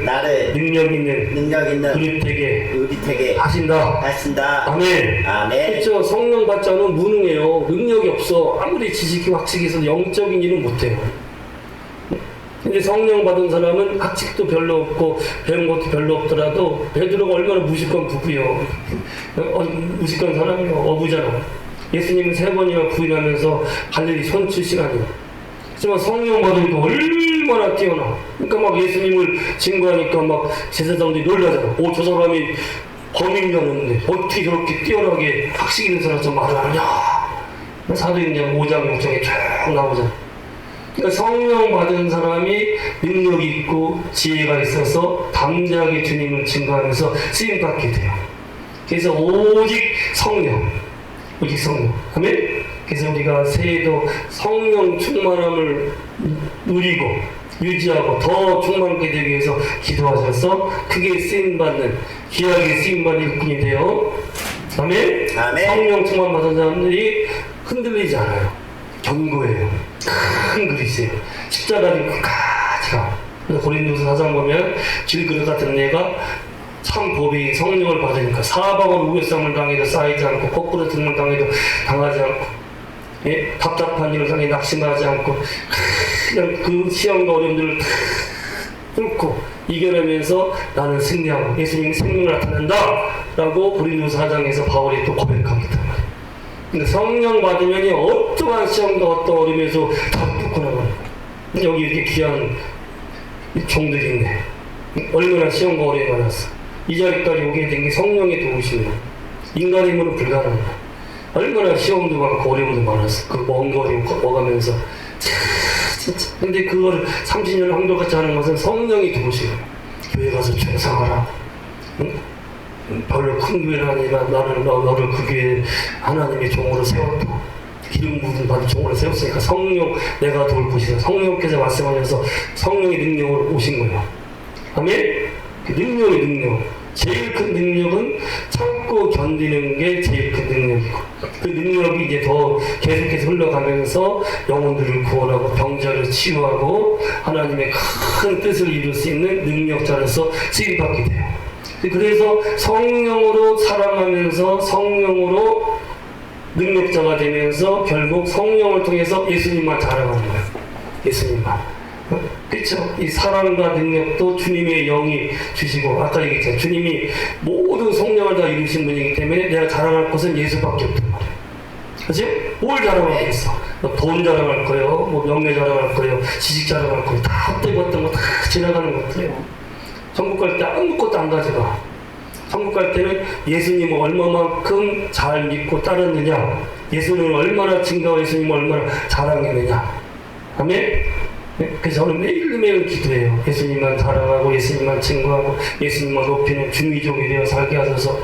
나를 능력 있는 그릇되게 하신다. 아멘. 그렇죠. 성령 받지 않으면 무능해요. 능력이 없어. 아무리 지식이 확식이 있어도 영적인 일은 못해요. 근데 성령 받은 사람은 학식도 별로 없고 배운 것도 별로 없더라도 베드로가 얼마나 무식한 부부요. 무식한 사람이요. 어부잖아. 예수님은 3번이나 부인하면서 갈릴리 손칠 시간이요. 하지만 성령 받으니까 얼마나 뛰어나. 그러니까 막 예수님을 증거하니까 막 제사장들이 놀라잖아. 오, 저 사람이 범인이었는데 어떻게 저렇게 뛰어나게 학식 있는 사람처럼 말을 하느냐. 사도행전 5장 6장에 쭉 나오잖아. 그러니까 성령 받은 사람이 능력이 있고 지혜가 있어서 담대하게 주님을 증거하면서 쓰임받게 돼요. 그래서 오직 성령. 아멘? 그래서 우리가 새해도 성령 충만함을 누리고 유지하고 더 충만하게 되기 위해서 기도하셔서 크게 쓰임받는 귀하게 쓰임받는 일꾼이 되어 아멘? 성령 충만 받은 사람들이 흔들리지 않아요. 견고해요. 큰 그릇이에요. 십자가를 끝까지 가. 그래서 고린도서 4장 보면 질그릇 같은 애가 참 법이 성령을 받으니까 사방으로 우회성을 당해도 쌓이지 않고 거꾸로 등을 당해도 당하지 않고 예? 답답한 일을 당해 낙심하지 않고 그냥 그 시험과 어려움들을 다 뚫고 이겨내면서 나는 승리하고 예수님이 생명을 나타낸다 라고 고린도서 4장에서 바울이 또 고백합니다. 근데 성령 받으면 어떠한 시험과 어떤 어려움에서 다 뚫고 나가는 거예요. 여기 이렇게 귀한 종들이 있네. 얼마나 시험과 어려움이 많았어. 이 자리까지 오게 된 게 성령의 도우심이에요. 인간의 힘으로 불가능한 거야. 얼마나 시험도 많고 어려움도 많았어. 그 먼 거리 오가면서 진짜. 근데 그걸 30년을 한결같이 하는 것은 성령이 도우심이에요. 교회 가서 충성하라. 응? 별로 큰 교회는 아니지만 나는 너를 그 교회에 하나님의 종으로 세웠고 기름 부음 받은 종으로 세웠으니까 성령 내가 도울 것이다. 성령께서 말씀하면서 성령의 능력으로 오신 거예요. 아멘? 그 능력의 능력. 제일 큰 능력은 참고 견디는 게 제일 큰 능력이고 그 능력이 이제 더 계속해서 흘러가면서 영혼들을 구원하고 병자를 치유하고 하나님의 큰 뜻을 이룰 수 있는 능력자로서 쓰임받게 돼요. 그래서 성령으로 사랑하면서 성령으로 능력자가 되면서 결국 성령을 통해서 예수님만 자랑하는 거예요. 예수님만. 그렇죠? 이 사랑과 능력도 주님의 영이 주시고, 아까 얘기했잖아요. 주님이 모든 성령을 다 이루신 분이기 때문에 내가 자랑할 것은 예수밖에 없단 말이에요. 그치? 뭘 자랑하겠어? 돈 자랑할 거예요, 뭐 명예 자랑할 거예요, 지식 자랑할 거예요. 다 떼봤던 거 다 지나가는 것들이에요. 천국 갈 때 아무것도 안 가져가. 천국 갈 때는 예수님을 얼마만큼 잘 믿고 따랐느냐, 예수님을 얼마나 증거하고 예수님을 얼마나 자랑했느냐. 아멘? 그래서 저는 매일매일 기도해요. 예수님만 자랑하고 예수님만 증거하고 예수님만 높이는 중위종이 되어 살게 하소서.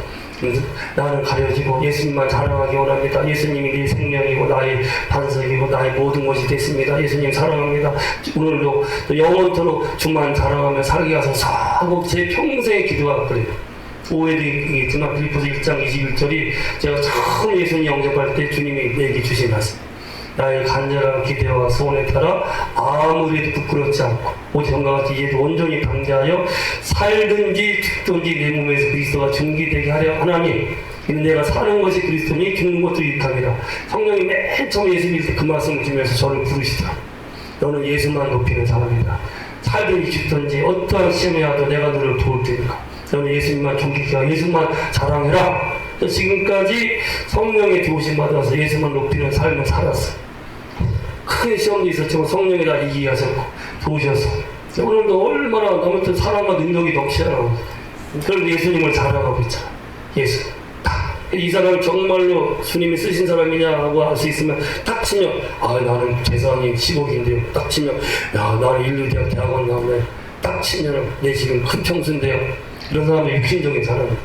나는 가려지고 예수님만 자랑하기 원합니다. 예수님이 내 생명이고 나의 반석이고 나의 모든 것이 됐습니다. 예수님 사랑합니다. 오늘도 또 영원토록 주만 자랑하며 살게 하소서 하고 제 평생의 기도가 그래요. 오해되겠지만 빌립보서 1장 21절이 제가 처음 예수님 영접할 때 주님이 내게 주신 말씀. 나의 간절한 기대와 소원에 따라 아무리도 부끄럽지 않고 오직 형과 같이 이에도 온전히 방자하여 살든지 죽든지 내 몸에서 그리스도가 증기되게 하려 하나니 이는 내가 사는 것이 그리스도니 죽는 것도 유익함이라. 성령이 맨 처음 예수 믿을 때 그 말씀을 주면서 저를 부르시더라. 너는 예수만 높이는 사람이다. 살든지 죽든지 어떠한 시험에 와도 내가 너를 도울 테니까 너는 예수님만 존귀케 하고 예수만 자랑해라. 지금까지 성령의 도우심 받아서 예수만 높이는 삶을 살았어. 큰 시험도 있었지만 성령이 다 이기게 하셨고 도우셔서 오늘도 얼마나 아무튼 사랑과 능력이 넘치잖아. 그런데 예수님을 자랑하고 있잖아. 예수 이 사람은 정말로 주님이 쓰신 사람이냐 하고 알 수 있으면 딱 치면 나는 재산이 10억인데요. 딱 치면 나는 인류대학 대학원 나오네. 딱 치면은 내 지금 큰 평수인데요. 이런 사람은 육신적인 사람.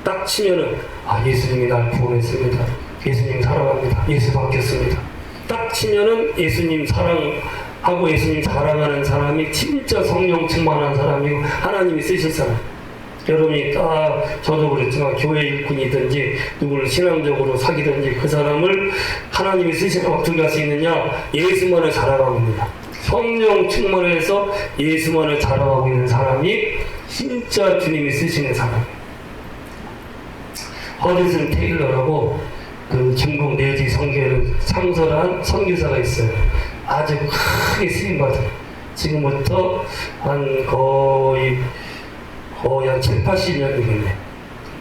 딱 치면은 예수님이 날 구원했습니다. 예수님 사랑합니다. 예수 바뀌었습니다. 딱 치면은 예수님 사랑하고 예수님 자랑하는 사람이 진짜 성령 충만한 사람이고 하나님이 쓰실 사람. 여러분이 저도 그랬지만 교회 일꾼이든지 누구를 신앙적으로 사귀든지 그 사람을 하나님이 쓰시면 어떻게 할 수 있느냐? 예수만을 자랑하고 있느냐. 성령 충만해서 예수만을 자랑하고 있는 사람이 진짜 주님이 쓰시는 사람이에요. 허리슨 테일러라고 그 중국 내지 선교를 창설한 선교사가 있어요. 아주 크게 쓰임받은. 지금부터 거의 한 7, 80년 되겠네.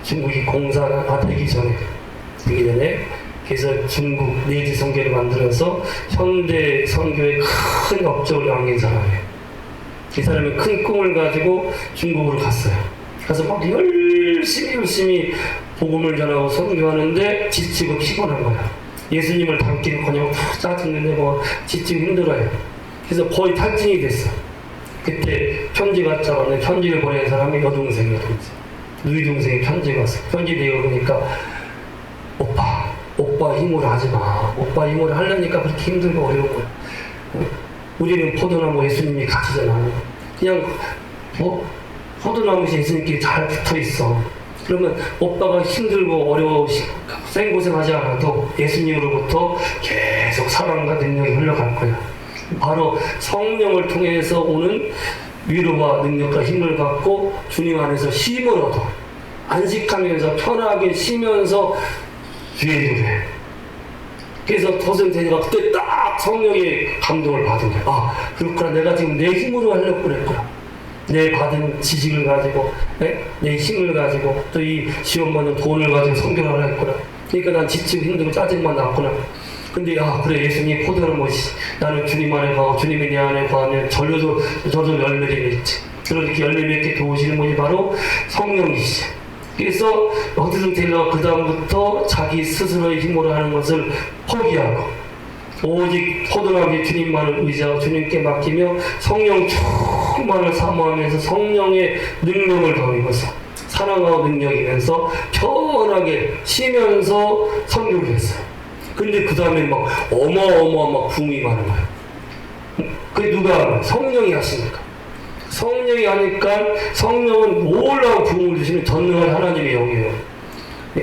중국이 공사가 되기 전에. 그래서 중국 내지 선교를 만들어서 현대 선교에 큰 업적을 남긴 사람이에요. 이 사람이 큰 꿈을 가지고 중국으로 갔어요. 가서 막 열심히 복음을 전하고 선교하는데 지치고 피곤한 거야. 예수님을 닮기는커녕 짜증내고 뭐 지치고 힘들어요. 그래서 거의 탈진이 됐어. 그때 편지가 왔잖아. 편지를 보낸 사람이 여동생이야. 누이 동생이 편지가 왔어. 편지 내려오니까 오빠 힘으로 하지 마. 오빠 힘으로 하려니까 그렇게 힘들고 어려운 거야. 우리는 포도나무 예수님이 같이잖아. 그냥 포도나무에 예수님께 잘 붙어 있어. 그러면 오빠가 힘들고 어려워 생고생하지 않아도 예수님으로부터 계속 사랑과 능력이 흘러갈 거야. 바로 성령을 통해서 오는 위로와 능력과 힘을 갖고 주님 안에서 쉼을 얻어 안식하면서 편하게 쉬면서 주의 노래. 그래서 도승태니가 그때 딱 성령의 감동을 받은 거야. 그렇구나. 내가 지금 내 힘으로 하려고 그랬구나. 내 받은 지식을 가지고, 내 힘을 가지고, 또 이 지원받는 돈을 가지고 성교를 하려 했구나. 그러니까 난 지치고 힘들고 짜증만 났구나. 근데 그래, 예수님 포도는 뭐지? 나는 주님 안에 가고 주님이 내 안에 가면 저도 열매를 맺지. 그렇게 열매 맺게 도우시는 분이 바로 성령이시죠. 그래서 허드슨 테일러가 그 다음부터 자기 스스로의 힘으로 하는 것을 포기하고 오직 포도나무에 주님만을 의지하고 주님께 맡기며 성령 충만을 사모하면서 성령의 능력을 더입어서 사랑하고 능력이면서 편하게 쉬면서 선교를 했어요. 근데 그 다음에 막 어마어마한 붐이 많은 거예요. 그게 누가 성령이 하시니까. 성령이 하니까 성령은 놀라운 부흥을 주시는 전능한 하나님의 영이에요.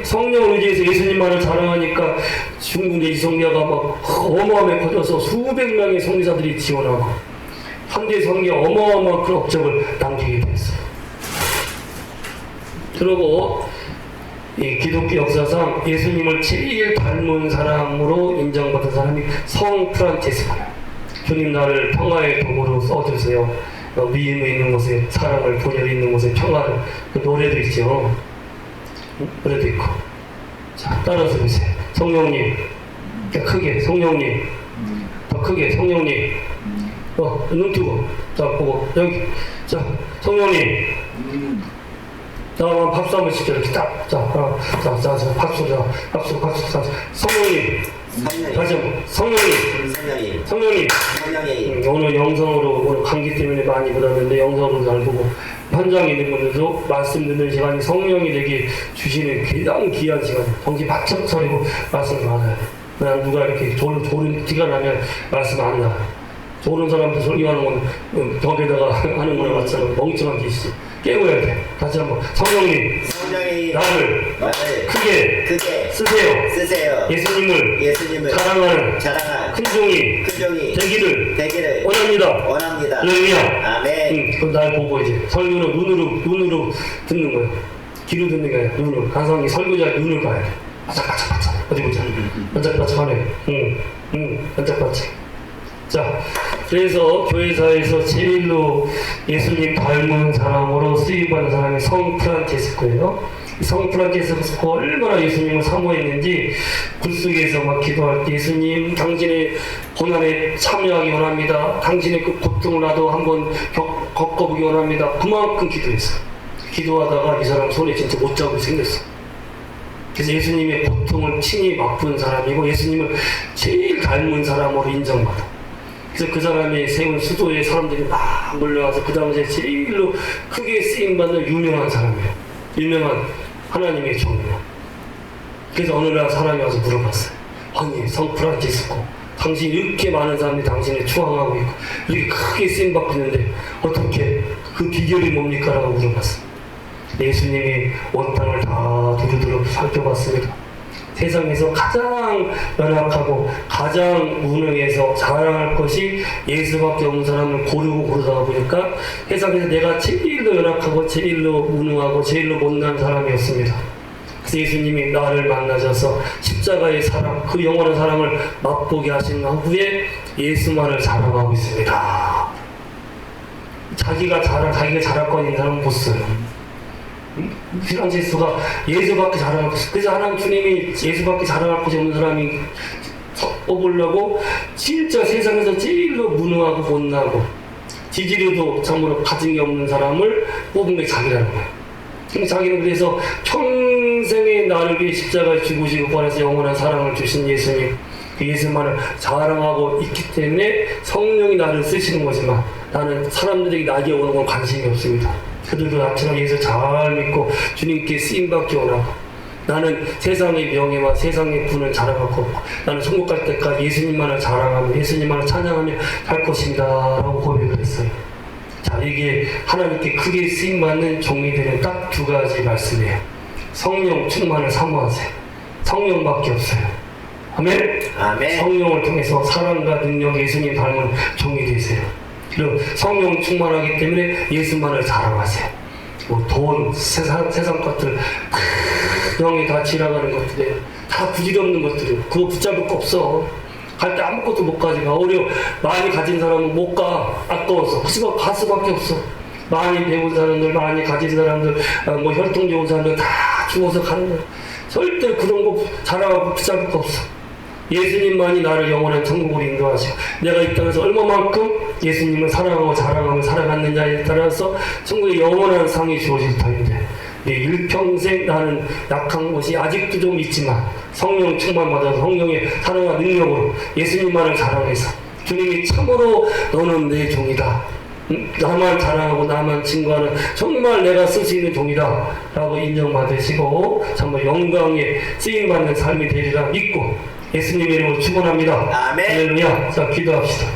성령을 의지해서 예수님만을 자랑하니까 중국 내지 선교가 막 어마어마하게 커져서 수백 명의 선교사들이 지원하고 현대 선교 어마어마한 그 업적을 남기게 됐어요. 그리고 이 기독교 역사상 예수님을 제일 닮은 사람으로 인정받은 사람이 성 프란체스코예요. 주님 나를 평화의 도구로 써주세요. 미움이 있는 곳에 사랑을, 분열이 있는 곳에 평화를. 그 노래도 있죠. 노래도 있고. 자, 따라서 보세요. 성령님, 크게 성령님, 더 크게 성령님. 눈 뜨고, 자 보고 여기, 자 성령님. 자, 박수 한번 치죠. 이렇게 딱, 자, 박수, 자, 성령님. 다시 한번, 성령님. 오늘 영상으로, 오늘 감기 때문에 많이 못 왔는데 영상으로 잘 보고, 현장에 있는 분들도 말씀 듣는 시간이 성령이 되게 주시는 가장 귀한 시간. 정신 바짝 차리고 말씀을 받아야 돼. 그냥 누가 이렇게 졸은 티가 나면 말씀 안 나. 졸은 사람도 설교하는 건 벽에다가 하는 거랑 마찬가지로 멍청한 짓이지. 깨워야 돼. 다시 한번. 성령님, 나를 크게 쓰세요. 예수님을 사랑하는 큰 종이 되기를 원합니다. 할렐루야. 아멘. 그럼 날 보고 이제 설교는 눈으로 듣는 거야. 귀로 듣는 게 아니라 눈으로. 항상 이 설교자 눈을 봐야 돼. 바짝바짝. 어디 보자. 반짝반짝하네. 반짝반짝. 자, 그래서 교회사에서 제일로 예수님 닮은 사람으로 쓰임받는 사람이 성 프란체스코예요. 성 프란체스코 얼마나 예수님을 사모했는지 글쓰기에서 막 기도할 때, 예수님 당신의 고난에 참여하기 원합니다. 당신의 그 고통을 나도 한번 겪어보기 원합니다. 그만큼 기도했어. 기도하다가 이 사람 손에 진짜 못 잡고 생겼어. 그래서 예수님의 고통을 친히 맛본 사람이고 예수님을 제일 닮은 사람으로 인정받아. 그래서 그 사람이 세운 수도에 사람들이 막 몰려와서 그 당시에 제일로 크게 쓰임받는 유명한 사람이에요. 유명한 하나님의 종이에요. 그래서 어느 날 사람이 와서 물어봤어요. 아니, 성 프란치스코, 당신 이렇게 많은 사람들이 당신을 추앙하고 있고 이렇게 크게 쓰임받고 있는데 어떻게 그 비결이 뭡니까? 라고 물어봤어요. 예수님이 온 땅을 다 두루두루 살펴봤습니다. 세상에서 가장 연약하고 가장 무능해서 자랑할 것이 예수밖에 없는 사람을 고르다가 보니까 세상에서 내가 제일로 연약하고 제일로 무능하고 제일로 못난 사람이었습니다. 그래서 예수님이 나를 만나셔서 십자가의 사랑, 그 영원한 사랑을 맛보게 하신 후에 예수만을 자랑하고 있습니다. 자기가 자랑할 거 있는 사람은 못 써요. 프란체스코가 예수밖에 자랑할 것, 그래서 하나님 주님이 예수밖에 자랑할 것이 없는 사람이 뽑으려고 진짜 세상에서 제일로 무능하고 못나고 지지료도 참으로 가진 게 없는 사람을 뽑은 게 자기라는 거예요. 자기는 그래서 평생에 나를 위해 십자가에 죽으시고 부활해서 영원한 사랑을 주신 예수님, 그 예수만을 자랑하고 있기 때문에 성령이 나를 쓰시는 거지만 나는 사람들에게 나에게 오는 건 관심이 없습니다. 그들도 나처럼 예수 잘 믿고 주님께 쓰임받기 원하고, 나는 세상의 명예와 세상의 분을 자랑할 거 없고 나는 천국 갈 때까지 예수님만을 자랑하며 예수님만을 찬양하며 살 것입니다 라고 고백을 했어요. 자, 이게 하나님께 크게 쓰임받는 종이 되는 딱 두 가지 말씀이에요. 성령 충만을 사모하세요. 성령밖에 없어요. 아멘? 성령을 통해서 사랑과 능력, 예수님 닮은 종이 되세요. 그리고 성령 충만하기 때문에 예수만을 자랑하세요. 뭐 돈, 세상 것들, 형이 다 지나가는 것들이에요. 다 부질없는 것들이에요. 그거 붙잡을 거 없어. 갈 때 아무것도 못 가져가. 오히려 많이 가진 사람은 못 가. 아까워서. 그래서 갈 수밖에 없어. 많이 배운 사람들, 많이 가진 사람들, 뭐 혈통 좋은 사람들 다 죽어서 가는 거야. 절대 그런 거 자랑하고 붙잡을 거 없어. 예수님만이 나를 영원한 천국으로 인도하시고 내가 이 땅에서 얼마만큼 예수님을 사랑하고 자랑하며 살아갔느냐에 따라서 천국의 영원한 상이 주어질 터인데, 일평생 나는 약한 것이 아직도 좀 있지만 성령 충만받아서 성령의 사랑과 능력으로 예수님만을 자랑해서 주님이 참으로 너는 내 종이다, 나만 자랑하고 나만 증거하는 정말 내가 쓸 수 있는 종이다 라고 인정받으시고 정말 영광에 쓰임받는 삶이 되리라 믿고 예수님 이름으로 축원합니다. 아멘. 할렐루야. 자, 기도합시다.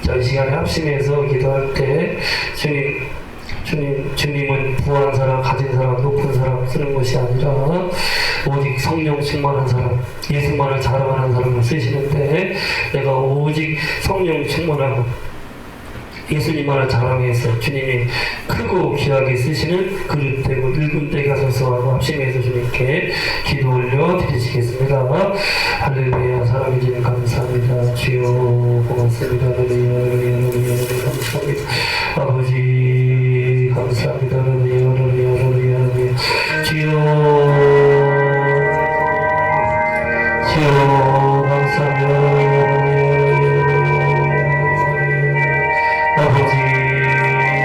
자, 이 시간에 합심해서 기도할 때 주님은 부한 사람, 가진 사람, 높은 사람 쓰는 것이 아니라 오직 성령 충만한 사람, 예수만을 자랑하는 사람을 쓰시는데 내가 오직 성령 충만하고 예수님만을 자랑해서 주님이 크고 귀하게 쓰시는 그릇 되고 늙은 때가 서서하고 합심해서 주님께 기도 올려 드리시겠습니다. 할렐루야. 사랑해 주님 감사합니다. 주여 고맙습니다. 할렐루야 감사합니다. 아버지 감사합니다. 할렐루야 주여 감사합니다. 아버지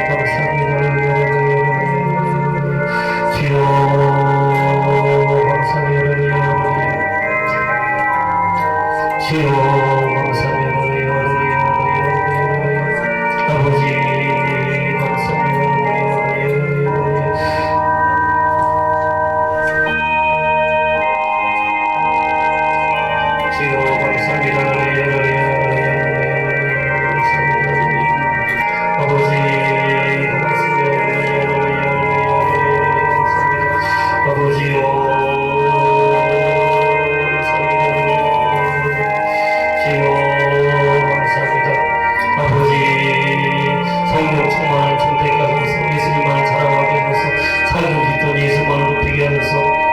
감사합니다. 주여 감사합니다. 주여 감사합니다. 아버지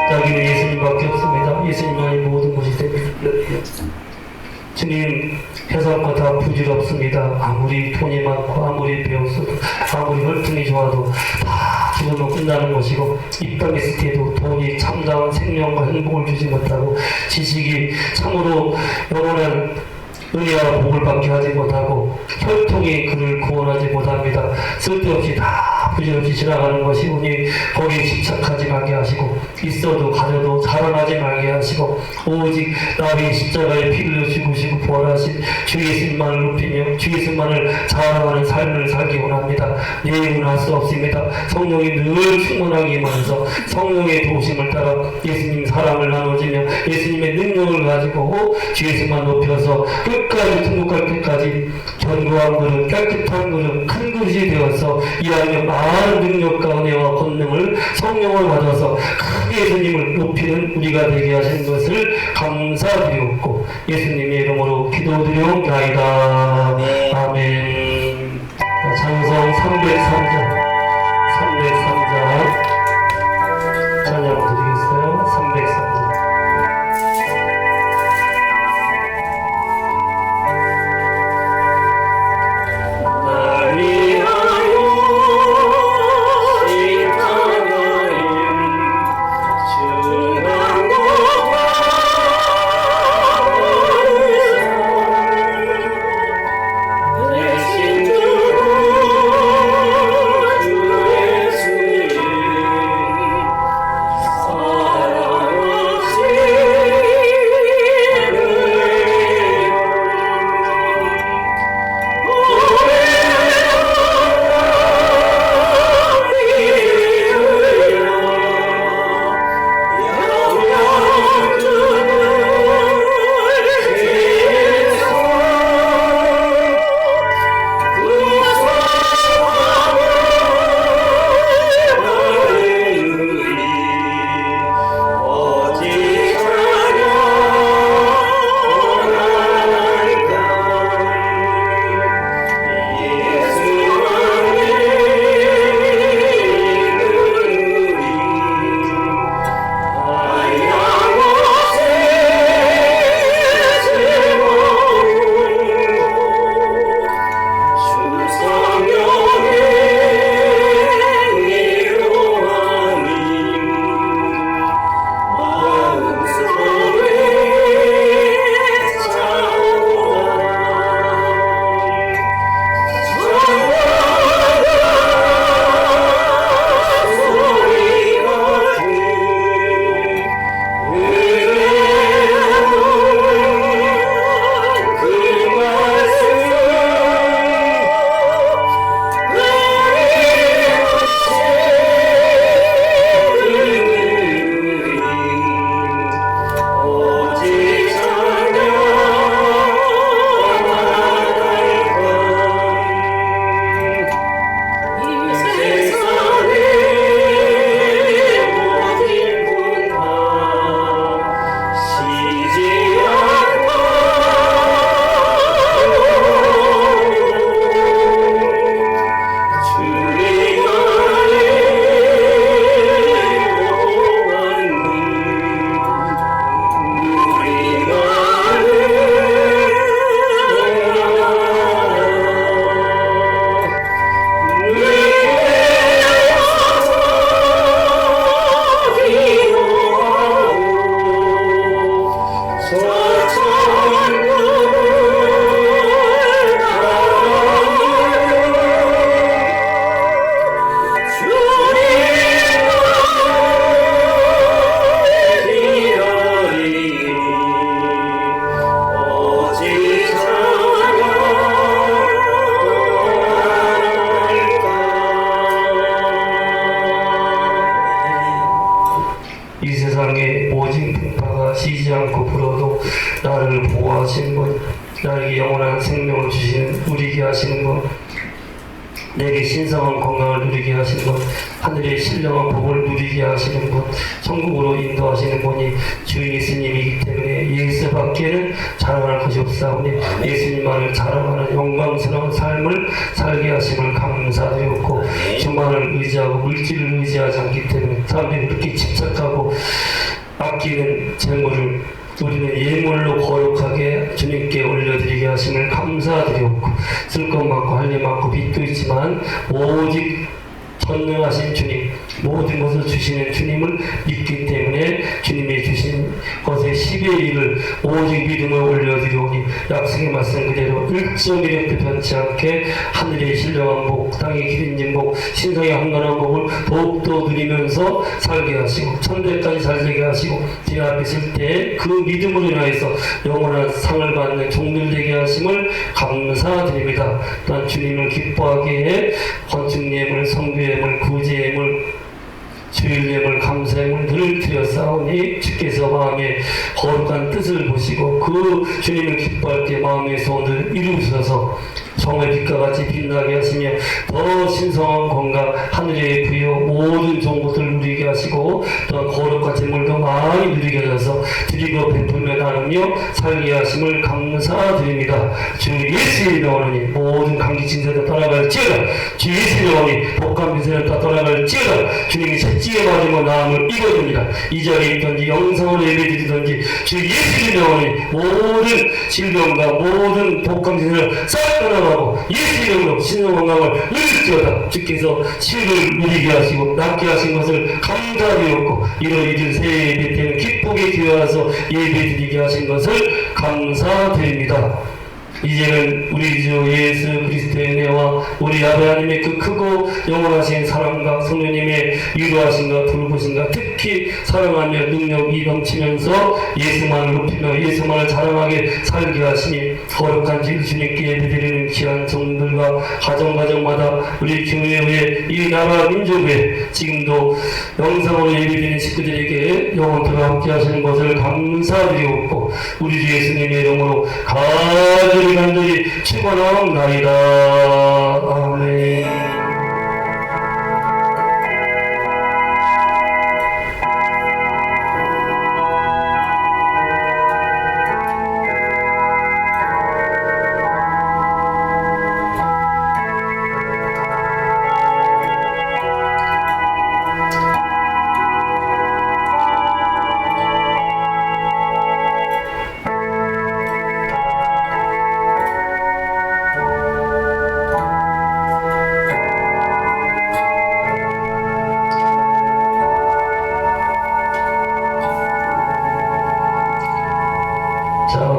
자기는 예수님밖에 없습니다. 예수님만이 모든 것이 됩니다. 주님, 회사가 다 부질없습니다. 아무리 돈이 많고 아무리 배웠어도 아무리 혈통이 좋아도 다 죽으면 끝나는 것이고 이 땅에 있을 때도 돈이 참다운 생명과 행복을 주지 못하고 지식이 참으로 영원한 은혜와 복을 받게 하지 못하고 혈통이 그를 구원하지 못합니다. 쓸데없이 다 부질없이 지나가는 것이 오니 거기에 집착하지 말게 하시고 있어도 가져도 자라나지 말게 하시고 오직 나의 십자가에 피 흘려 죽으시고 부활하신 주 예수님만을 높이며 주 예수님만을 자랑하는 삶을 살기 원합니다. 예의는 할 수 없습니다. 성령이 늘 충만하게 임하면서 성령의 도우심을 따라 예수님 사랑을 나눠지며 예수님의 능력을 가지고 주 예수만 높여서 끝까지 통곡할 때까지 견고한 그릇, 깨끗한 그릇, 큰 그릇이 되어서 이하며 많은 능력과 은혜와 권능을 성령을 받아서 크게 예수님을 높이는 우리가 되게 하신 것을 감사드리옵고 예수님의 이름으로 기도드리옵나이다. 아멘. 찬송 303장 찬양 드리겠어요. 303장. 내 신주 인도하시는 분, 나에게 영원한 생명을 주시는 누리게 하시는 분, 내게 신성한 건강을 누리게 하시는 분, 하늘의 신령한 복을 누리게 하시는 분, 천국으로 인도하시는 분이 주 예수님이기 때문에 예수밖에는 자랑할 것이 없사오니 예수님만을 자랑하는 영광스러운 삶을 살게 하심을 감사드렸고, 주만을 의지하고 물질을 의지하지 않기 때문에 사람들이 그렇게 집착하고 아끼는 재물을 우리는 예물로 거룩하게 주님께 올려드리게 하심을 감사드렸고, 쓸 것 많고 할 일 많고 빚도 있지만 오직 전능하신 주님, 모든 것을 주시는 주님을 믿기 때문에 주님이 주신 것의 10의 1을 오직 믿음을 올려드리오니 약속의 말씀 그대로 1.1획도 변치 않게 하늘의 신령한 복, 땅의 기린진 복, 신성의 한가한 복을 더욱더 누리면서 살게 하시고 천대까지 잘되게 하시고 제 앞에 있을 때 그 믿음으로 인하여서 영원한 상을 받는 종들 되게 하심을 감사드립니다. 또한 주님을 기뻐하게 해 건축예물, 성교예물, 구제예물, 주일예물, 감사예물 늘 드렸사오니 주께서 마음의 거룩한 뜻을 보시고 그 주님을 기뻐할 때 마음의 소원을 이루셔서 성의 빛과 같이 빛나게 하시며 더 신성한 건강, 하늘의 부여 모든 좋은 것을 누리게 하시고 또 거룩한 재물도 많이 누리게 하셔서 드리고 베풀며 나누며 살게 하심을 감사드립니다. 주 예수의 명하니 모든 감기 진세도 떠나갈지어다. 주 예수의 명하니 복감 빈세는 다 떠나갈지어다. 주님이 채찍에 맞으며 나음을 이겨줍니다. 이 자리에 있든지 영상으로 예배드리든지 주 예수의 명하니 모든 질병과 모든 복감 빈세를 싹 떠나가 예수 이름으로 신성 건강을 누릴지어다. 주께서 치유를 누리게 하시고 낫게 하신 것을 감사드렸고 이러이들 새 예배 때는 기쁘게 기여하서 예배드리게 하신 것을 감사드립니다. 이제는 우리 주 예수 그리스도의 은혜와 우리 아버지 하나님의 그 크고 영원하신 사랑과 성령님의 위로하심과 돌보심과 특히 사랑하며 능력이 넘치면서 예수만을 높이며 예수만을 자랑하게 살게 하시니 거룩한 주님께 예배드리는 귀한 종들과 가정마다 우리 교회의 이 나라 민족에 지금도 영상으로 예배드리는 식구들에게 영원토록 함께 하시는 것을 감사드리옵고 우리 주 예수님의 이름으로 간절히 축원하옵나이다. 아멘.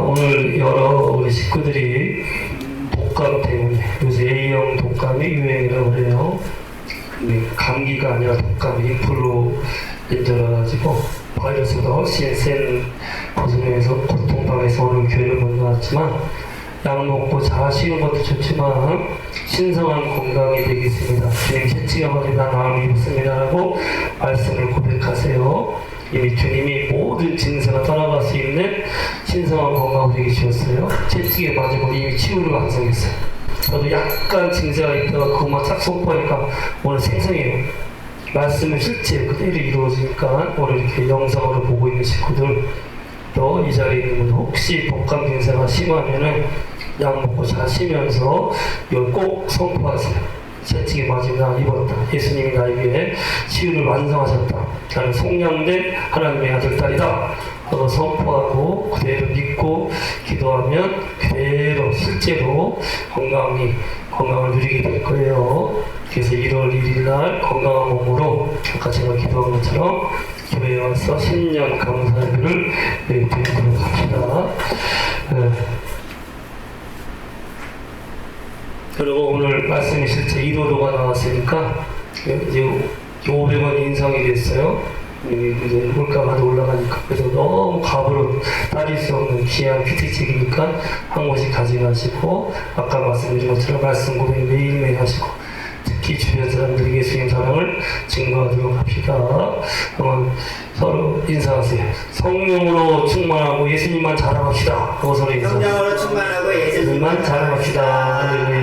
오늘 여러 우리 식구들이 독감 때문에 요새 A형 독감이 유행이라고 그래요. 근데 감기가 아니라 독감, 인플루엔자라가지고 바이러스보다 훨씬 센 버전에서 고통당해서 오늘 교회를 못 나왔지만 약 먹고 자시는 것도 좋지만 신성한 건강이 되겠습니다. 주님 채찍에 맞으다 나음을 입습니다라고 말씀을 고백하세요. 이미 주님이 모든 증세가 떠나갈 수 있는 신성한 건강을 되게 주셨어요. 채찍에 맞으면 이미 치유를 완성했어요. 저도 약간 증세가 있다가 그것만 싹 선포하니까 오늘 생생해요. 말씀을 실제 그대로 이루어지니까 오늘 이렇게 영상으로 보고 있는 식구들 또 이 자리에 있는 분 혹시 독감 증세가 심하면은 약 먹고 자시면서 이걸 꼭 선포하세요. 채찍에 맞으면 나 입었다. 예수님이 나에게 치유를 완성하셨다. 나는 속량된 하나님의 아들 딸이다. 하고 선포하고 그대로 믿고 기도하면 그대로 실제로 건강을 누리게 될 거예요. 그래서 1월 1일 날 건강한 몸으로 아까 제가 기도한 것처럼 교회에 와서 10년 감사예배를 드리도록 합시다. 그리고 오늘 말씀이 실제 1호로가 나왔으니까 이제 500원 인상이 됐어요. 이제 물가가 올라가니까 그래서 너무 값으로 따질 수 없는 귀한 큐티책이니까 한 권씩 가져가시고 아까 말씀드린 것처럼 말씀 고백 매일매일 하시고 특히 특히 주변 사람들에게 예수님 사랑을 증거하도록 합시다. 한번 서로 인사하세요. 성령으로 충만하고 예수님만 자랑합시다. 하고 서로 인사하세요. 성령으로 충만하고 예수님만 예수님만 자랑합시다. 할렐루야.